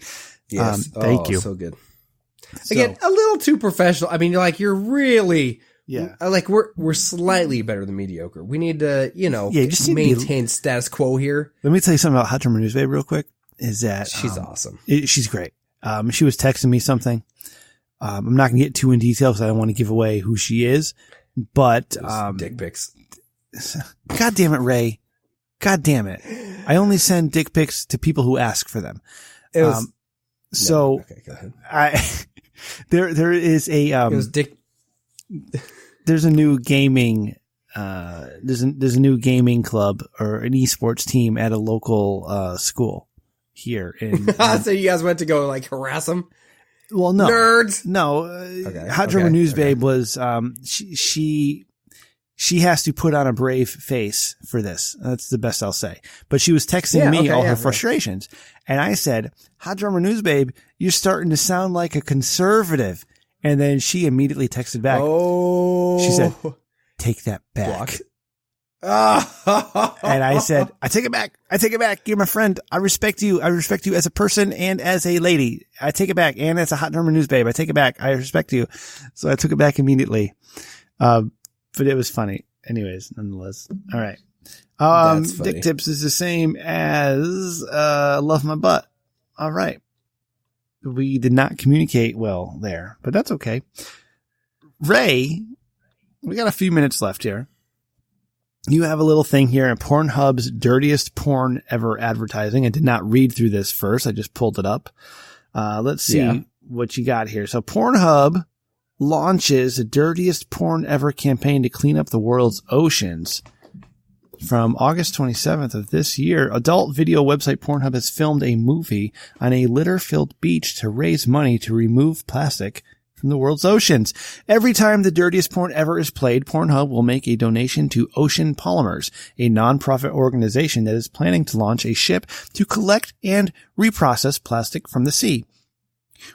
[SPEAKER 2] Yes.
[SPEAKER 1] Thank you.
[SPEAKER 2] So good. Again, a little too professional. I mean, you're really, we're slightly better than mediocre. We need to, just maintain status quo here.
[SPEAKER 1] Let me tell you something about Hot Drummer News, babe, real quick. Is that
[SPEAKER 2] she's awesome.
[SPEAKER 1] She's great. She was texting me something. I'm not gonna get too in detail because I don't want to give away who she is, but
[SPEAKER 2] dick pics.
[SPEAKER 1] God damn it, Ray. God damn it. I only send dick pics to people who ask for them.
[SPEAKER 2] It was
[SPEAKER 1] okay, go ahead. There is a
[SPEAKER 2] it was dick.
[SPEAKER 1] There's a new gaming there's a new gaming club or an esports team at a local school here in
[SPEAKER 2] so you guys went to go harass them?
[SPEAKER 1] Well, no.
[SPEAKER 2] Nerds.
[SPEAKER 1] No. Hot Drummer News Babe was she has to put on a brave face for this. That's the best I'll say. But she was texting me all her frustrations. And I said, Hot Drummer News Babe, you're starting to sound like a conservative. And then she immediately texted back.
[SPEAKER 2] Oh.
[SPEAKER 1] She said, take that back. And I said, I take it back. I take it back. You're my friend. I respect you. I respect you as a person and as a lady. I take it back. And as a Hot Drummer News Babe, I take it back. I respect you. So I took it back immediately. But it was funny. Anyways, nonetheless. All right. Dick tips is the same as, love my butt. All right. We did not communicate well there, but that's okay. Ray, we got a few minutes left here. You have a little thing here in Pornhub's dirtiest porn ever advertising. I did not read through this first. I just pulled it up. Let's see what you got here. So Pornhub launches the dirtiest porn ever campaign to clean up the world's oceans. From August 27th of this year, adult video website Pornhub has filmed a movie on a litter-filled beach to raise money to remove plastic from the world's oceans. Every time the dirtiest porn ever is played, Pornhub will make a donation to Ocean Polymers, a nonprofit organization that is planning to launch a ship to collect and reprocess plastic from the sea.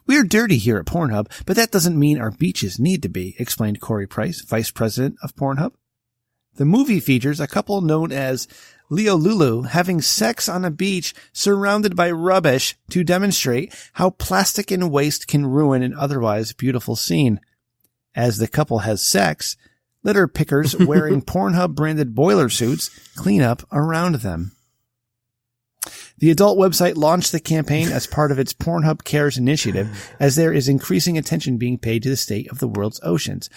[SPEAKER 1] We are dirty here at Pornhub, but that doesn't mean our beaches need to be, explained Corey Price, vice president of Pornhub. The movie features a couple known as Leo Lulu having sex on a beach surrounded by rubbish to demonstrate how plastic and waste can ruin an otherwise beautiful scene. As the couple has sex, litter pickers wearing Pornhub branded boiler suits clean up around them. The adult website launched the campaign as part of its Pornhub Cares initiative, as there is increasing attention being paid to the state of the world's oceans.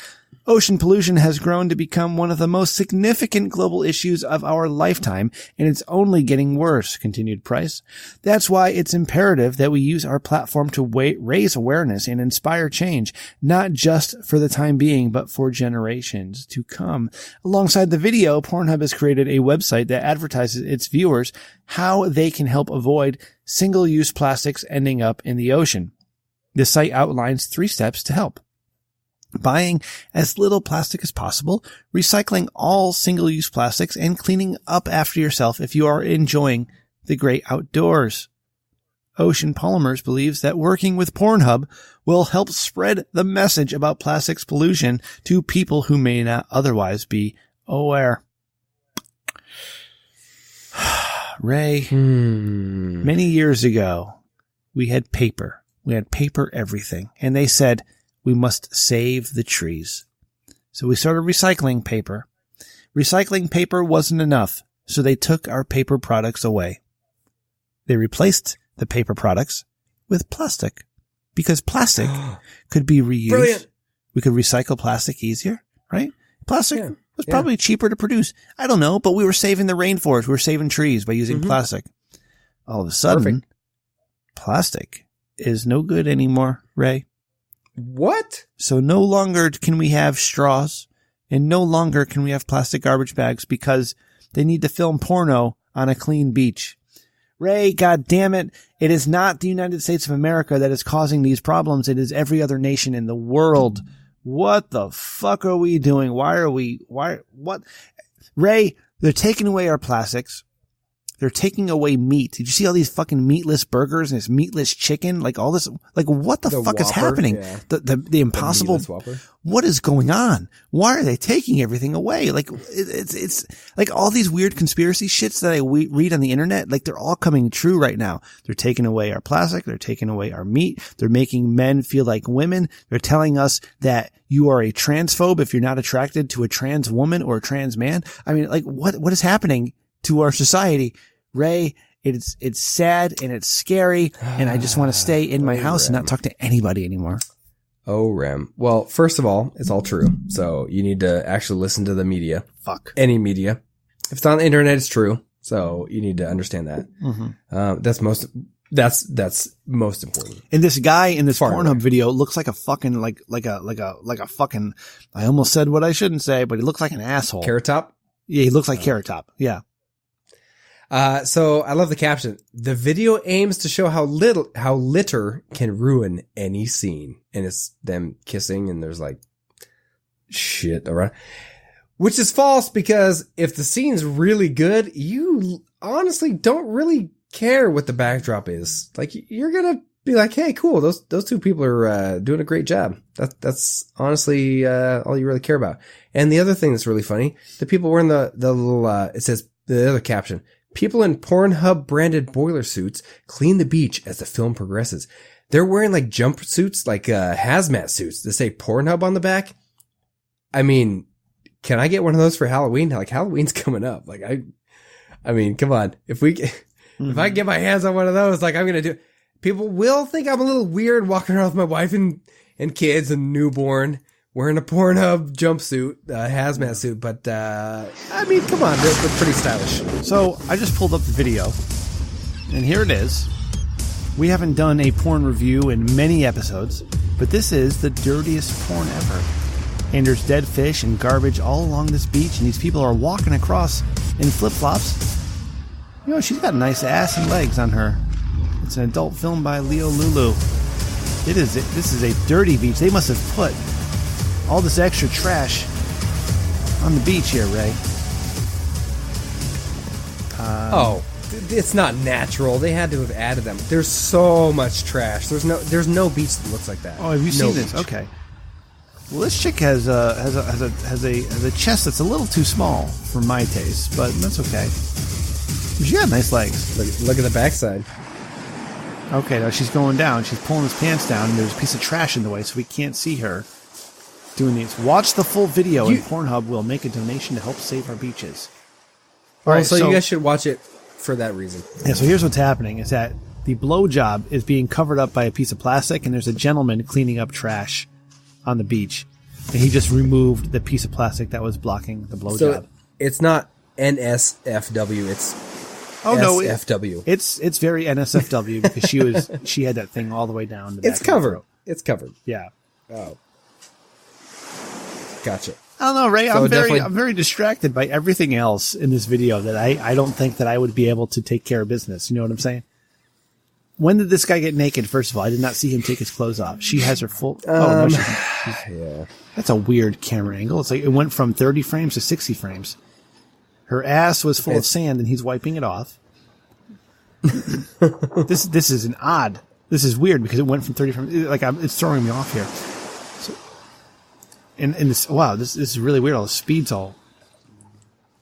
[SPEAKER 1] Ocean pollution has grown to become one of the most significant global issues of our lifetime, and it's only getting worse, continued Price. That's why it's imperative that we use our platform to raise awareness and inspire change, not just for the time being, but for generations to come. Alongside the video, Pornhub has created a website that advertises its viewers how they can help avoid single-use plastics ending up in the ocean. The site outlines 3 steps to help. Buying as little plastic as possible, recycling all single-use plastics, and cleaning up after yourself if you are enjoying the great outdoors. Ocean Polymers believes that working with Pornhub will help spread the message about plastics pollution to people who may not otherwise be aware. Ray, many years ago, we had paper. We had paper everything. And they said, we must save the trees. So we started recycling paper. Recycling paper wasn't enough, so they took our paper products away. They replaced the paper products with plastic, because plastic could be reused. Brilliant. We could recycle plastic easier, right? Plastic was probably cheaper to produce. I don't know, but we were saving the rainforest. We were saving trees by using plastic. All of a sudden, plastic is no good anymore, Ray.
[SPEAKER 2] What?
[SPEAKER 1] So no longer can we have straws, and no longer can we have plastic garbage bags, because They need to film porno on a clean beach. Ray, God damn it. It is not the United States of America that is causing these problems. It is every other nation in the world. What the fuck are we doing? What? Ray, they're taking away our plastics. They're taking away meat. Did you see all these fucking meatless burgers and this meatless chicken? Like all this, like what the fuck is happening?
[SPEAKER 2] Yeah.
[SPEAKER 1] The impossible. What is going on? Why are they taking everything away? Like it's like all these weird conspiracy shits that I read on the internet. Like they're all coming true right now. They're taking away our plastic. They're taking away our meat. They're making men feel like women. They're telling us that you are a transphobe if you're not attracted to a trans woman or a trans man. I mean, like what is happening to our society? Ray, it's sad and it's scary, and I just want to stay in my house and not talk to anybody anymore.
[SPEAKER 2] Oh, Rem. Well, first of all, it's all true. So you need to actually listen to the media.
[SPEAKER 1] Fuck.
[SPEAKER 2] Any media. If it's on the internet, it's true. So you need to understand that.
[SPEAKER 1] Mm-hmm.
[SPEAKER 2] That's most important.
[SPEAKER 1] And this guy in this Pornhub video looks like a fucking, like a fucking, I almost said what I shouldn't say, but he looks like an asshole.
[SPEAKER 2] Carrot Top?
[SPEAKER 1] Yeah, he looks like Carrot Top. Yeah.
[SPEAKER 2] So I love the caption. The video aims to show how litter can ruin any scene. And it's them kissing and there's like shit around. Which is false because if the scene's really good, you honestly don't really care what the backdrop is. Like you're gonna be like, hey, cool. Those two people are, doing a great job. That's honestly, all you really care about. And the other thing that's really funny, the people wearing the little, it says the other caption. People in Pornhub branded boiler suits clean the beach as the film progresses. They're wearing like jumpsuits, like hazmat suits that say Pornhub on the back. I mean, can I get one of those for Halloween? Like Halloween's coming up. Like I mean, come on. If I can get my hands on one of those, like I'm going to do it. People will think I'm a little weird walking around with my wife and kids and newborn wearing a Pornhub jumpsuit, hazmat suit, but, I mean, come on, they're pretty stylish.
[SPEAKER 1] So I just pulled up the video, and here it is. We haven't done a porn review in many episodes, but this is the dirtiest porn ever. And there's dead fish and garbage all along this beach, and these people are walking across in flip-flops. You know, she's got nice ass and legs on her. It's an adult film by Leo Lulu. This is a dirty beach. They must have put all this extra trash on the beach here, Ray.
[SPEAKER 2] It's not natural. They had to have added them. There's so much trash. There's no beach that looks like that.
[SPEAKER 1] Oh, have you seen this? Okay. Well, this chick has a chest that's a little too small for my taste, but that's okay. She got nice legs.
[SPEAKER 2] Look at the backside.
[SPEAKER 1] Okay, now she's going down. She's pulling his pants down, and there's a piece of trash in the way, so we can't see her doing these. Watch the full video, and Pornhub will make a donation to help save our beaches.
[SPEAKER 2] All right, so you guys should watch it for that reason.
[SPEAKER 1] Yeah, so here's what's happening, is that the blowjob is being covered up by a piece of plastic, and there's a gentleman cleaning up trash on the beach. And he just removed the piece of plastic that was blocking the blowjob.
[SPEAKER 2] So it's not NSFW, it's SFW.
[SPEAKER 1] It's very NSFW because she had that thing all the way down to the
[SPEAKER 2] It's covered. It's covered.
[SPEAKER 1] Yeah.
[SPEAKER 2] Oh. Gotcha.
[SPEAKER 1] I don't know, Ray. I'm very distracted by everything else in this video that I don't think that I would be able to take care of business. You know what I'm saying? When did this guy get naked? First of all, I did not see him take his clothes off. She has her full. No, she's
[SPEAKER 2] yeah.
[SPEAKER 1] That's a weird camera angle. It's like it went from 30 frames to 60 frames. Her ass was full of sand, and he's wiping it off. This is an odd. This is weird because it went from 30 frames. Like it's throwing me off here. So, and this, wow, this is really weird. All the speeds all.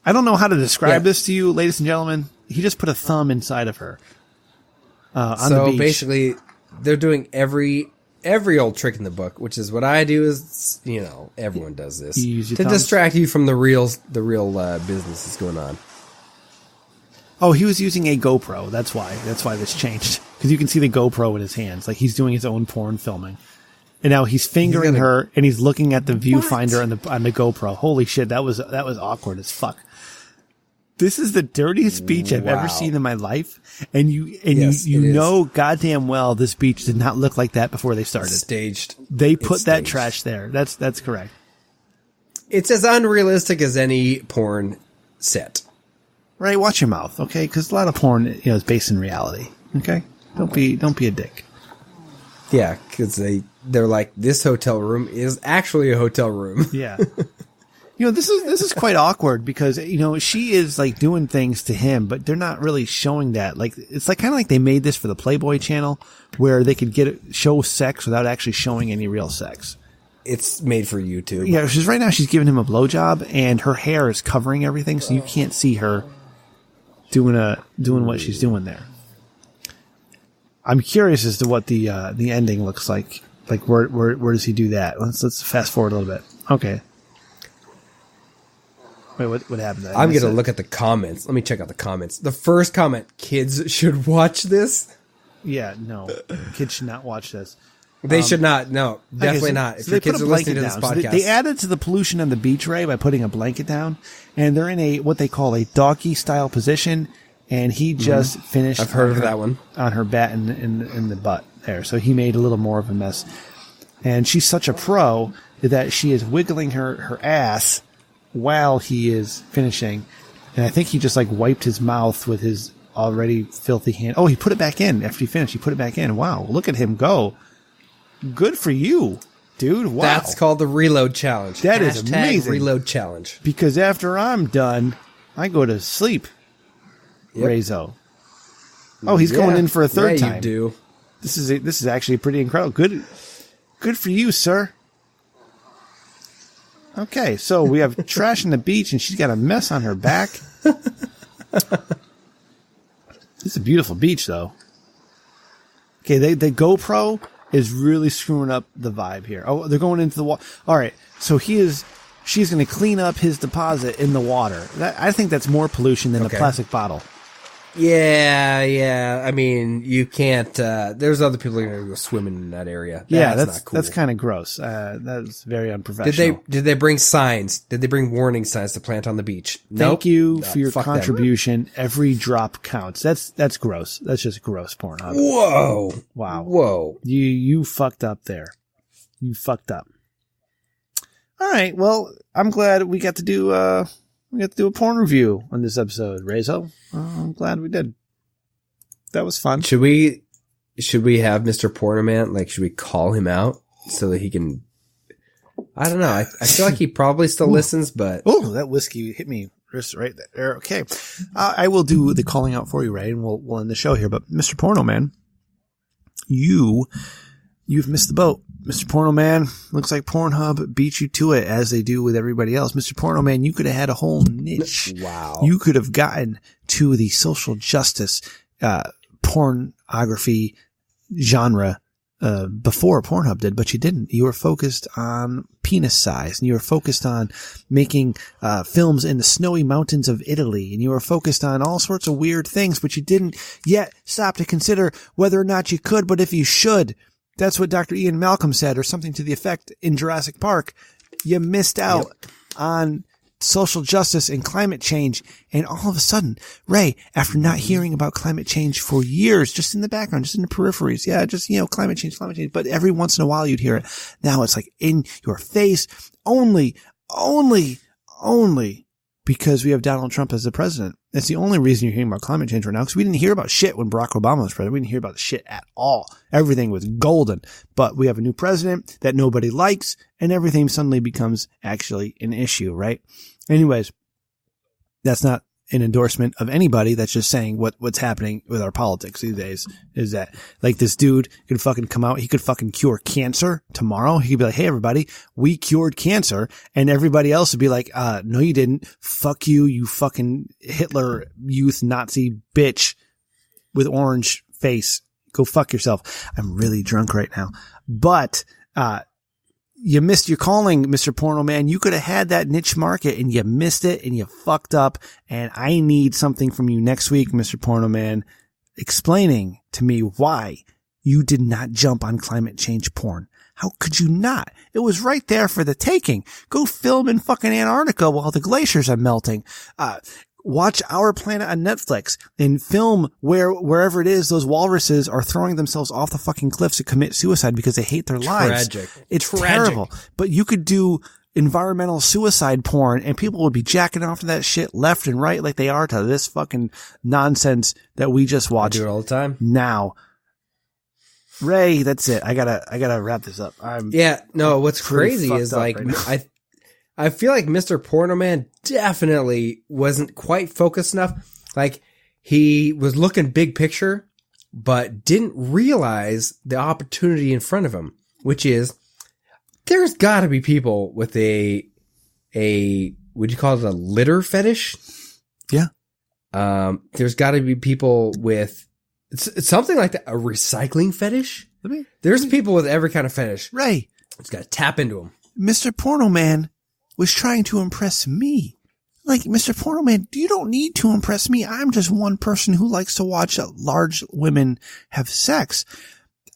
[SPEAKER 1] I don't know how to describe this to you, ladies and gentlemen. He just put a thumb inside of her. On the beach.
[SPEAKER 2] So basically, they're doing every old trick in the book, which is what I do. Is everyone does this to distract you from the real business that's going on.
[SPEAKER 1] Oh, he was using a GoPro. That's why this changed, because you can see the GoPro in his hands, like he's doing his own porn filming. And now he's fingering her, and he's looking at the viewfinder on the GoPro. Holy shit, that was awkward as fuck. This is the dirtiest beach I've ever seen in my life, and you know goddamn well this beach did not look like that before they started.
[SPEAKER 2] Staged.
[SPEAKER 1] They put that trash there. That's correct.
[SPEAKER 2] It's as unrealistic as any porn set.
[SPEAKER 1] Ray, watch your mouth, okay? Because a lot of porn, is based in reality. Okay, don't be a dick.
[SPEAKER 2] Yeah, because they're like, this hotel room is actually a hotel room.
[SPEAKER 1] Yeah. This is quite awkward because, she is like doing things to him, but they're not really showing that. Like, it's like kind of like they made this for the Playboy channel where they could show sex without actually showing any real sex.
[SPEAKER 2] It's made for YouTube.
[SPEAKER 1] Yeah, because right now she's giving him a blowjob and her hair is covering everything, so you can't see her doing what she's doing there. I'm curious as to what the ending looks like. Like, where does he do that? Let's fast forward a little bit. Okay. Wait, what happened?
[SPEAKER 2] I'm going to look at the comments. Let me check out the comments. The first comment, kids should watch this.
[SPEAKER 1] Yeah, no. Kids should not watch this.
[SPEAKER 2] They should not. No, definitely not. If your kids are listening to this podcast.
[SPEAKER 1] So they added to the pollution on the beach, Ray, by putting a blanket down. And they're in what they call a doggy-style position. And he just finished.
[SPEAKER 2] I've heard of that one.
[SPEAKER 1] On her bat in the butt there. So he made a little more of a mess. And she's such a pro that she is wiggling her ass while he is finishing. And I think he just like wiped his mouth with his already filthy hand. Oh, he put it back in after he finished. He put it back in. Wow. Look at him go. Good for you, dude. Wow.
[SPEAKER 2] That's called the reload challenge.
[SPEAKER 1] That is amazing.
[SPEAKER 2] Reload challenge.
[SPEAKER 1] Because after I'm done, I go to sleep. Yep. Rezo. Oh, he's going in for a third time.
[SPEAKER 2] You do.
[SPEAKER 1] This is actually pretty incredible. Good for you, sir. Okay, so we have trash on the beach, and she's got a mess on her back. It's a beautiful beach, though. Okay, the GoPro is really screwing up the vibe here. Oh, they're going into the water. All right, so she's going to clean up his deposit in the water. I think that's more pollution than a plastic bottle.
[SPEAKER 2] Yeah. I mean, you can't. There's other people who are going to go swimming in that area. That's not cool.
[SPEAKER 1] That's kind of gross. That's very unprofessional.
[SPEAKER 2] Did they bring signs? Did they bring warning signs to plant on the beach?
[SPEAKER 1] Thank you for your contribution. Every drop counts. That's gross. That's just gross porn.
[SPEAKER 2] Whoa!
[SPEAKER 1] Wow!
[SPEAKER 2] Whoa!
[SPEAKER 1] You fucked up there. You fucked up. All right. Well, I'm glad we got to do a porn review on this episode, Rezo. I'm glad we did. That was fun.
[SPEAKER 2] Should we have Mr. Pornoman? Like, should we call him out so that he can? I don't know. I feel like he probably still listens, but
[SPEAKER 1] that whiskey hit me just right there. Okay, I will do the calling out for you, Ray, and we'll end the show here. But Mr. Pornoman, you've missed the boat. Mr. Porno Man, looks like Pornhub beat you to it as they do with everybody else. Mr. Porno Man, you could have had a whole niche.
[SPEAKER 2] Wow.
[SPEAKER 1] You could have gotten to the social justice pornography genre before Pornhub did, but you didn't. You were focused on penis size, and you were focused on making films in the snowy mountains of Italy, and you were focused on all sorts of weird things, but you didn't yet stop to consider whether or not you could, but if you should. That's what Dr. Ian Malcolm said, or something to the effect in Jurassic Park. You missed out on social justice and climate change. And all of a sudden, Ray, after not hearing about climate change for years, just in the background, just in the peripheries. Yeah, just, climate change. But every once in a while you'd hear it. Now it's like in your face only because we have Donald Trump as the president. That's the only reason you're hearing about climate change right now, because we didn't hear about shit when Barack Obama was president. We didn't hear about the shit at all. Everything was golden. But we have a new president that nobody likes, and everything suddenly becomes actually an issue, right? Anyways, that's not an endorsement of anybody. That's just saying what's happening with our politics these days is that, like, this dude could fucking come out. He could fucking cure cancer tomorrow. He could be like, hey, everybody, we cured cancer. And everybody else would be like, no, you didn't. Fuck you, you fucking Hitler youth Nazi bitch with orange face. Go fuck yourself. I'm really drunk right now. But, you missed your calling, Mr. Porno Man. You could have had that niche market and you missed it and you fucked up. And I need something from you next week, Mr. Porno Man, explaining to me why you did not jump on climate change porn. How could you not? It was right there for the taking. Go film in fucking Antarctica while the glaciers are melting. Watch Our Planet on Netflix and film wherever it is those walruses are throwing themselves off the fucking cliffs to commit suicide because they hate their lives.
[SPEAKER 2] Tragic.
[SPEAKER 1] It's terrible. But you could do environmental suicide porn, and people would be jacking off to that shit left and right like they are to this fucking nonsense that we just watched.
[SPEAKER 2] I do it all the time.
[SPEAKER 1] Now, Ray, that's it. I gotta wrap this up.
[SPEAKER 2] What's crazy is like, right I feel like Mr. Porno Man definitely wasn't quite focused enough. Like, he was looking big picture, but didn't realize the opportunity in front of him, which is there's got to be people with a would you call it a litter fetish?
[SPEAKER 1] Yeah.
[SPEAKER 2] There's got to be people with it's something like that, a recycling fetish. There's people with every kind of fetish.
[SPEAKER 1] Ray,
[SPEAKER 2] it's got to tap into them.
[SPEAKER 1] Mr. Porno Man was trying to impress me. Like, Mr. Porno Man, you don't need to impress me. I'm just one person who likes to watch large women have sex.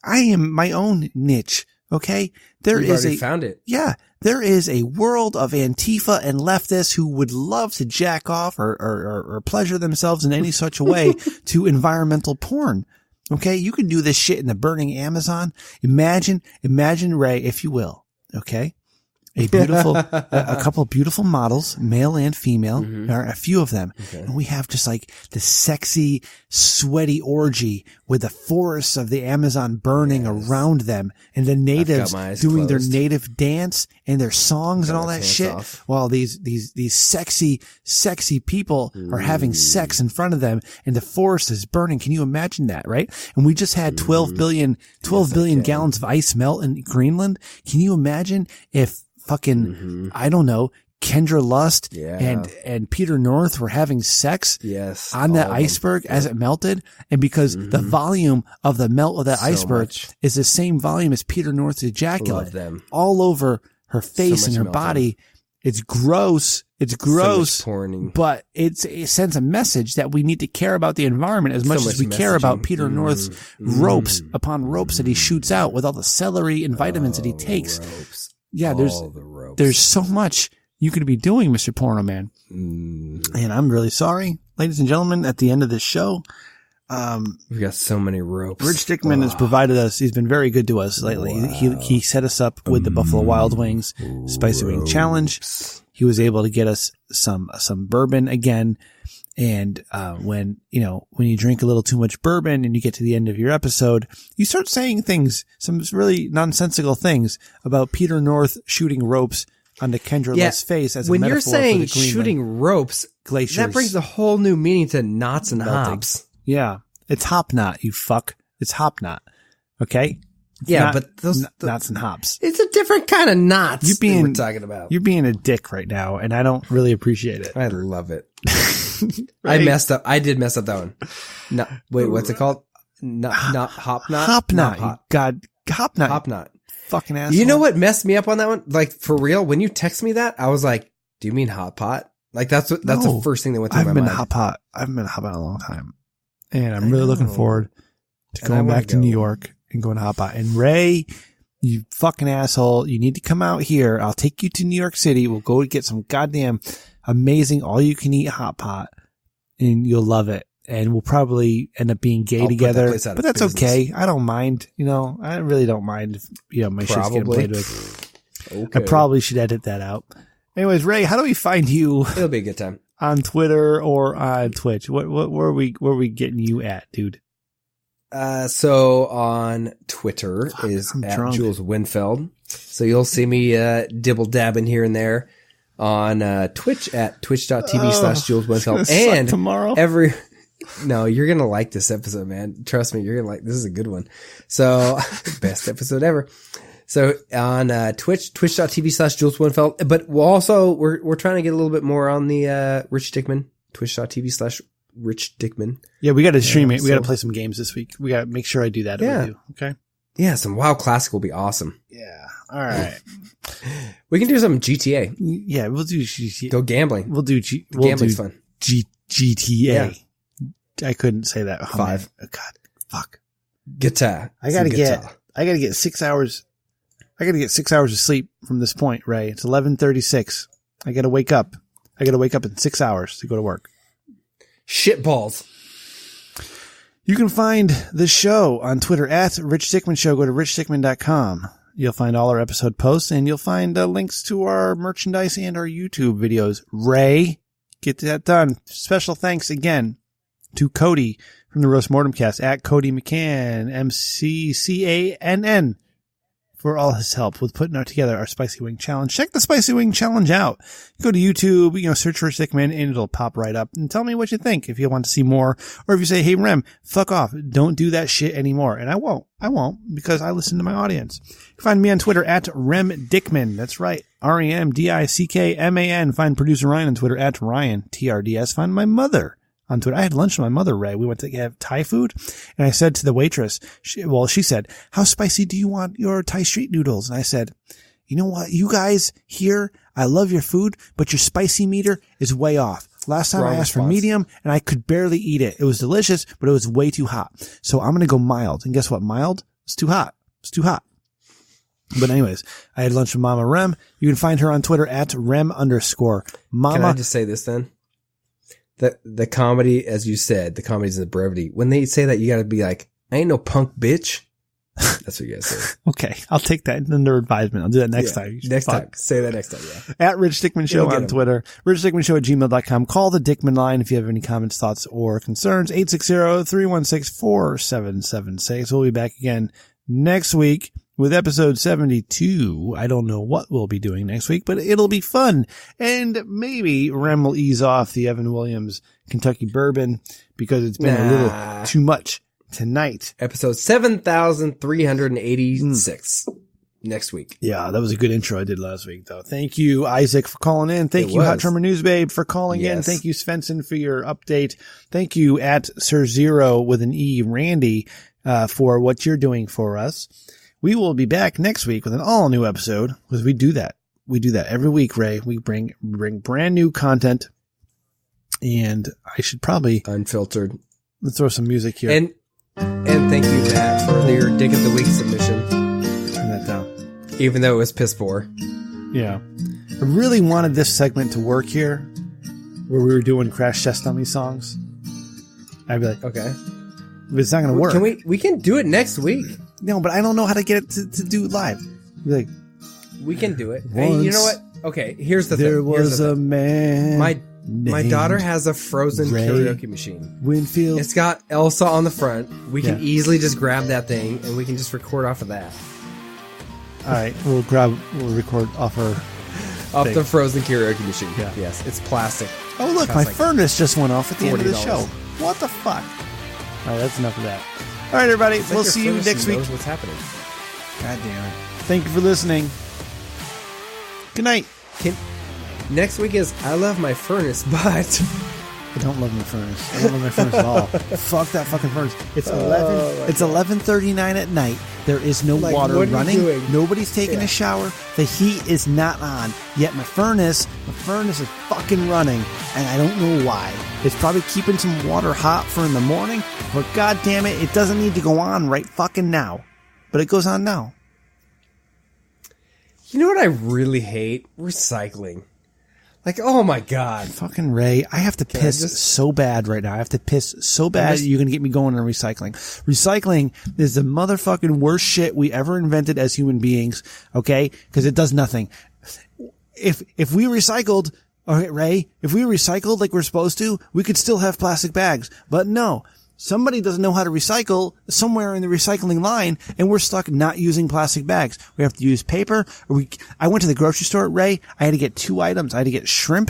[SPEAKER 1] I am my own niche. Okay.
[SPEAKER 2] You've found it.
[SPEAKER 1] Yeah. There is a world of Antifa and leftists who would love to jack off or pleasure themselves in any such a way to environmental porn. Okay. You can do this shit in the burning Amazon. Imagine, Ray, if you will. Okay. A couple of beautiful models, male and female, or a few of them. Okay. And we have just like the sexy, sweaty orgy with the forests of the Amazon burning around them and the natives doing their native dance and their songs and all that shit. While these sexy people are having sex in front of them and the forest is burning. Can you imagine that? Right. And we just had 12 billion gallons of ice melt in Greenland. Can you imagine if fucking, I don't know, Kendra Lust and Peter North were having sex on that iceberg as it melted. And because the volume of the melt of that iceberg is the same volume as Peter North's ejaculate all over her face and her body. It's gross. It's gross, but it sends a message that we need to care about the environment as much as we care about Peter North's ropes upon ropes that he shoots out with all the celery and vitamins that he takes. Yeah, there's so much you could be doing, Mr. Porno Man. And I'm really sorry, ladies and gentlemen, at the end of this show.
[SPEAKER 2] We've got so many ropes.
[SPEAKER 1] Rich Dickman has provided us. He's been very good to us lately. Wow. He set us up with the Buffalo Wild Wings Spicy Wing Challenge. He was able to get us some bourbon again. And, when you drink a little too much bourbon and you get to the end of your episode, you start saying things, some really nonsensical things about Peter North shooting ropes onto Kendra Lust's face as a metaphor for the Greenland. When you're saying shooting
[SPEAKER 2] ropes,
[SPEAKER 1] glaciers,
[SPEAKER 2] that brings a whole new meaning to knots and hops.
[SPEAKER 1] Yeah. It's hop knot, you fuck. It's hop knot. Okay?
[SPEAKER 2] Yeah, but those
[SPEAKER 1] knots and hops.
[SPEAKER 2] It's a different kind of knots we're talking about.
[SPEAKER 1] You're being a dick right now, and I don't really appreciate it.
[SPEAKER 2] I love it. Right? I messed up. I did mess up that one. No, wait, what's it called? Not hop knot?
[SPEAKER 1] Hop knot. God, hop knot.
[SPEAKER 2] Hop knot.
[SPEAKER 1] Fucking asshole.
[SPEAKER 2] You know what messed me up on that one? Like, for real, when you text me that, I was like, do you mean hot pot? Like, that's the first thing that went through my mind.
[SPEAKER 1] I haven't been hot pot in a long time. And I'm really looking forward to going back to New York and going to hot pot. And Ray, you fucking asshole, you need to come out here. I'll take you to New York City. We'll go get some goddamn amazing all-you-can-eat hot pot, and you'll love it. And we'll probably end up being gay together, but that's okay. I don't mind. I really don't mind if, my shit's getting played with. Okay. I probably should edit that out. Anyways, Ray, how do we find you?
[SPEAKER 2] It'll be a good time.
[SPEAKER 1] On Twitter or on Twitch? Where are we getting you at, dude?
[SPEAKER 2] So on Twitter is at drunk. Jules Winfeld. So you'll see me dibble dabbing here and there. On Twitch at twitch.tv/Jules Winfeld. And
[SPEAKER 1] tomorrow.
[SPEAKER 2] No, you're going to like this episode, man. Trust me, you're going to like this. Is a good one. So best episode ever. So on twitch.tv/Jules Winfeld, but we're trying to get a little bit more on the Rich Dickman, twitch.tv/Rich Dickman.
[SPEAKER 1] Yeah, we got to stream it. We got to play some games this week. We got to make sure I do that with you. Okay.
[SPEAKER 2] Yeah, some WoW Classic will be awesome.
[SPEAKER 1] Yeah. All right.
[SPEAKER 2] We can do some GTA.
[SPEAKER 1] Yeah, we'll do GTA.
[SPEAKER 2] Go gambling.
[SPEAKER 1] We'll do
[SPEAKER 2] gambling's fun.
[SPEAKER 1] GTA. Yeah. I couldn't say that.
[SPEAKER 2] 5.
[SPEAKER 1] Oh, God. Fuck.
[SPEAKER 2] Guitar.
[SPEAKER 1] I gotta get 6 hours. I got to get 6 hours of sleep from this point, Ray. It's 11:36. I got to wake up. In 6 hours to go to work.
[SPEAKER 2] Shitballs.
[SPEAKER 1] You can find the show on Twitter at Rich Dickman Show. Go to richdickman.com. You'll find all our episode posts, and you'll find links to our merchandise and our YouTube videos. Ray, get that done. Special thanks again to Cody from the Roast Mortem Cast at Cody McCann, MCCANN, for all his help with putting together our Spicy Wing Challenge. Check the Spicy Wing Challenge out. Go to YouTube, search for Rich Dickman, and it'll pop right up. And tell me what you think if you want to see more, or if you say, hey, Rem, fuck off. Don't do that shit anymore. And I won't, because I listen to my audience. You can find me on Twitter at Rem Dickman. That's right. REMDICKMAN. Find producer Ryan on Twitter at Ryan TRDS. Find my mother on Twitter. I had lunch with my mother, Ray. We went to have Thai food, and I said to the waitress, she said, how spicy do you want your Thai street noodles? And I said, you know what, you guys here, I love your food, but your spicy meter is way off. Last time I asked for medium, and I could barely eat it. It was delicious, but it was way too hot. So I'm going to go mild. And guess what? Mild? It's too hot. It's too hot. But anyways, I had lunch with Mama Rem. You can find her on Twitter at Rem_Mama.
[SPEAKER 2] Can I just say this then? The comedy, as you said, the comedy's in the brevity. When they say that, you gotta be like, I ain't no punk bitch. That's what you gotta say.
[SPEAKER 1] Okay. I'll take that under advisement. I'll do that next time.
[SPEAKER 2] Next time. Say that next time, yeah.
[SPEAKER 1] At Rich Dickman Show on Twitter. RichDickmanShow@gmail.com. Call the Dickman line if you have any comments, thoughts, or concerns. 860-316-4776. We'll be back again next week with episode 72. I don't know what we'll be doing next week, but it'll be fun. And maybe Rem will ease off the Evan Williams Kentucky bourbon because it's been a little too much tonight.
[SPEAKER 2] Episode 7,386 next week.
[SPEAKER 1] Yeah, that was a good intro I did last week, though. Thank you, Isaac, for calling in. Thank you, Hot Drummer News Babe, for calling in. Thank you, Svensson, for your update. Thank you, at Sir Zero with an E, Randy, for what you're doing for us. We will be back next week with an all new episode because we do that. We do that every week, Ray. We bring brand new content, and I should probably
[SPEAKER 2] unfiltered.
[SPEAKER 1] Let's throw some music here.
[SPEAKER 2] And thank you, Matt, for your Dick of the Week submission.
[SPEAKER 1] Turn that down.
[SPEAKER 2] Even though it was piss poor.
[SPEAKER 1] Yeah. I really wanted this segment to work here, where we were doing Crash Test Dummy songs. I'd be like,
[SPEAKER 2] okay.
[SPEAKER 1] But it's not going to work.
[SPEAKER 2] We can do it next week.
[SPEAKER 1] No, but I don't know how to get it to do it live. Like,
[SPEAKER 2] we can do it. Hey, you know what? Okay, here's the thing.
[SPEAKER 1] There was a man.
[SPEAKER 2] My daughter has a Frozen
[SPEAKER 1] Ray
[SPEAKER 2] karaoke machine.
[SPEAKER 1] Winfield.
[SPEAKER 2] It's got Elsa on the front. We can easily just grab that thing and we can just record off of that.
[SPEAKER 1] All right, we'll record off the
[SPEAKER 2] Frozen karaoke machine.
[SPEAKER 1] Yeah.
[SPEAKER 2] Yes, it's plastic.
[SPEAKER 1] Oh, look, my furnace just went off at the end of the show. What the fuck? All right, that's enough of that. All right, everybody, we'll see you next week.
[SPEAKER 2] What's happening?
[SPEAKER 1] God damn it. Thank you for listening. Good night.
[SPEAKER 2] Next week is I love my furnace, but
[SPEAKER 1] I don't love my furnace. I don't love my furnace at all. Fuck that fucking furnace. It's 11:39 at night. There is no water running. Nobody's taking a shower. The heat is not on. Yet my furnace is fucking running, and I don't know why. It's probably keeping some water hot for in the morning, but god damn it, it doesn't need to go on right fucking now. But it goes on now.
[SPEAKER 2] You know what I really hate? Recycling. Like, oh my god.
[SPEAKER 1] Fucking Ray, I have to piss so bad right now. I have to piss so bad you're going to get me going on recycling. Recycling is the motherfucking worst shit we ever invented as human beings, okay? Because it does nothing. If we recycled, okay, Ray, if we recycled like we're supposed to, we could still have plastic bags. But no. Somebody doesn't know how to recycle somewhere in the recycling line, and we're stuck not using plastic bags. We have to use paper. I went to the grocery store, Ray. I had to get 2 items. I had to get shrimp,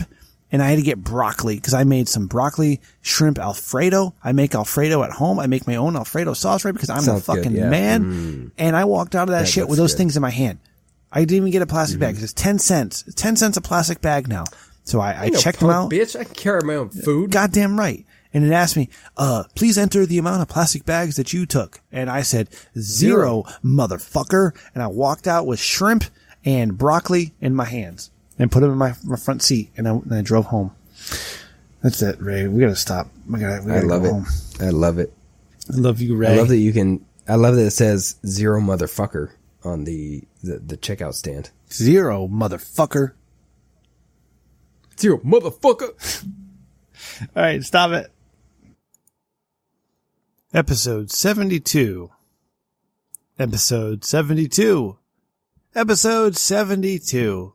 [SPEAKER 1] and I had to get broccoli, because I made some broccoli shrimp Alfredo. I make Alfredo at home. I make my own Alfredo sauce, right? Because I'm the fucking man. And I walked out of that shit with those things in my hand. I didn't even get a plastic bag, because it's 10 cents. It's 10 cents a plastic bag now. So I checked them out.
[SPEAKER 2] Bitch, I can carry my own food.
[SPEAKER 1] Goddamn right. And it asked me, please enter the amount of plastic bags that you took. And I said, 0, motherfucker. And I walked out with shrimp and broccoli in my hands and put them in my front seat. And I drove home. That's it, Ray. We gotta stop. We gotta
[SPEAKER 2] love
[SPEAKER 1] go
[SPEAKER 2] it.
[SPEAKER 1] home.
[SPEAKER 2] I love it.
[SPEAKER 1] I love you, Ray.
[SPEAKER 2] I love that it says 0, motherfucker on the checkout stand.
[SPEAKER 1] 0, motherfucker.
[SPEAKER 2] 0, motherfucker.
[SPEAKER 1] All right, stop it. Episode 72. Episode 72 Episode 72.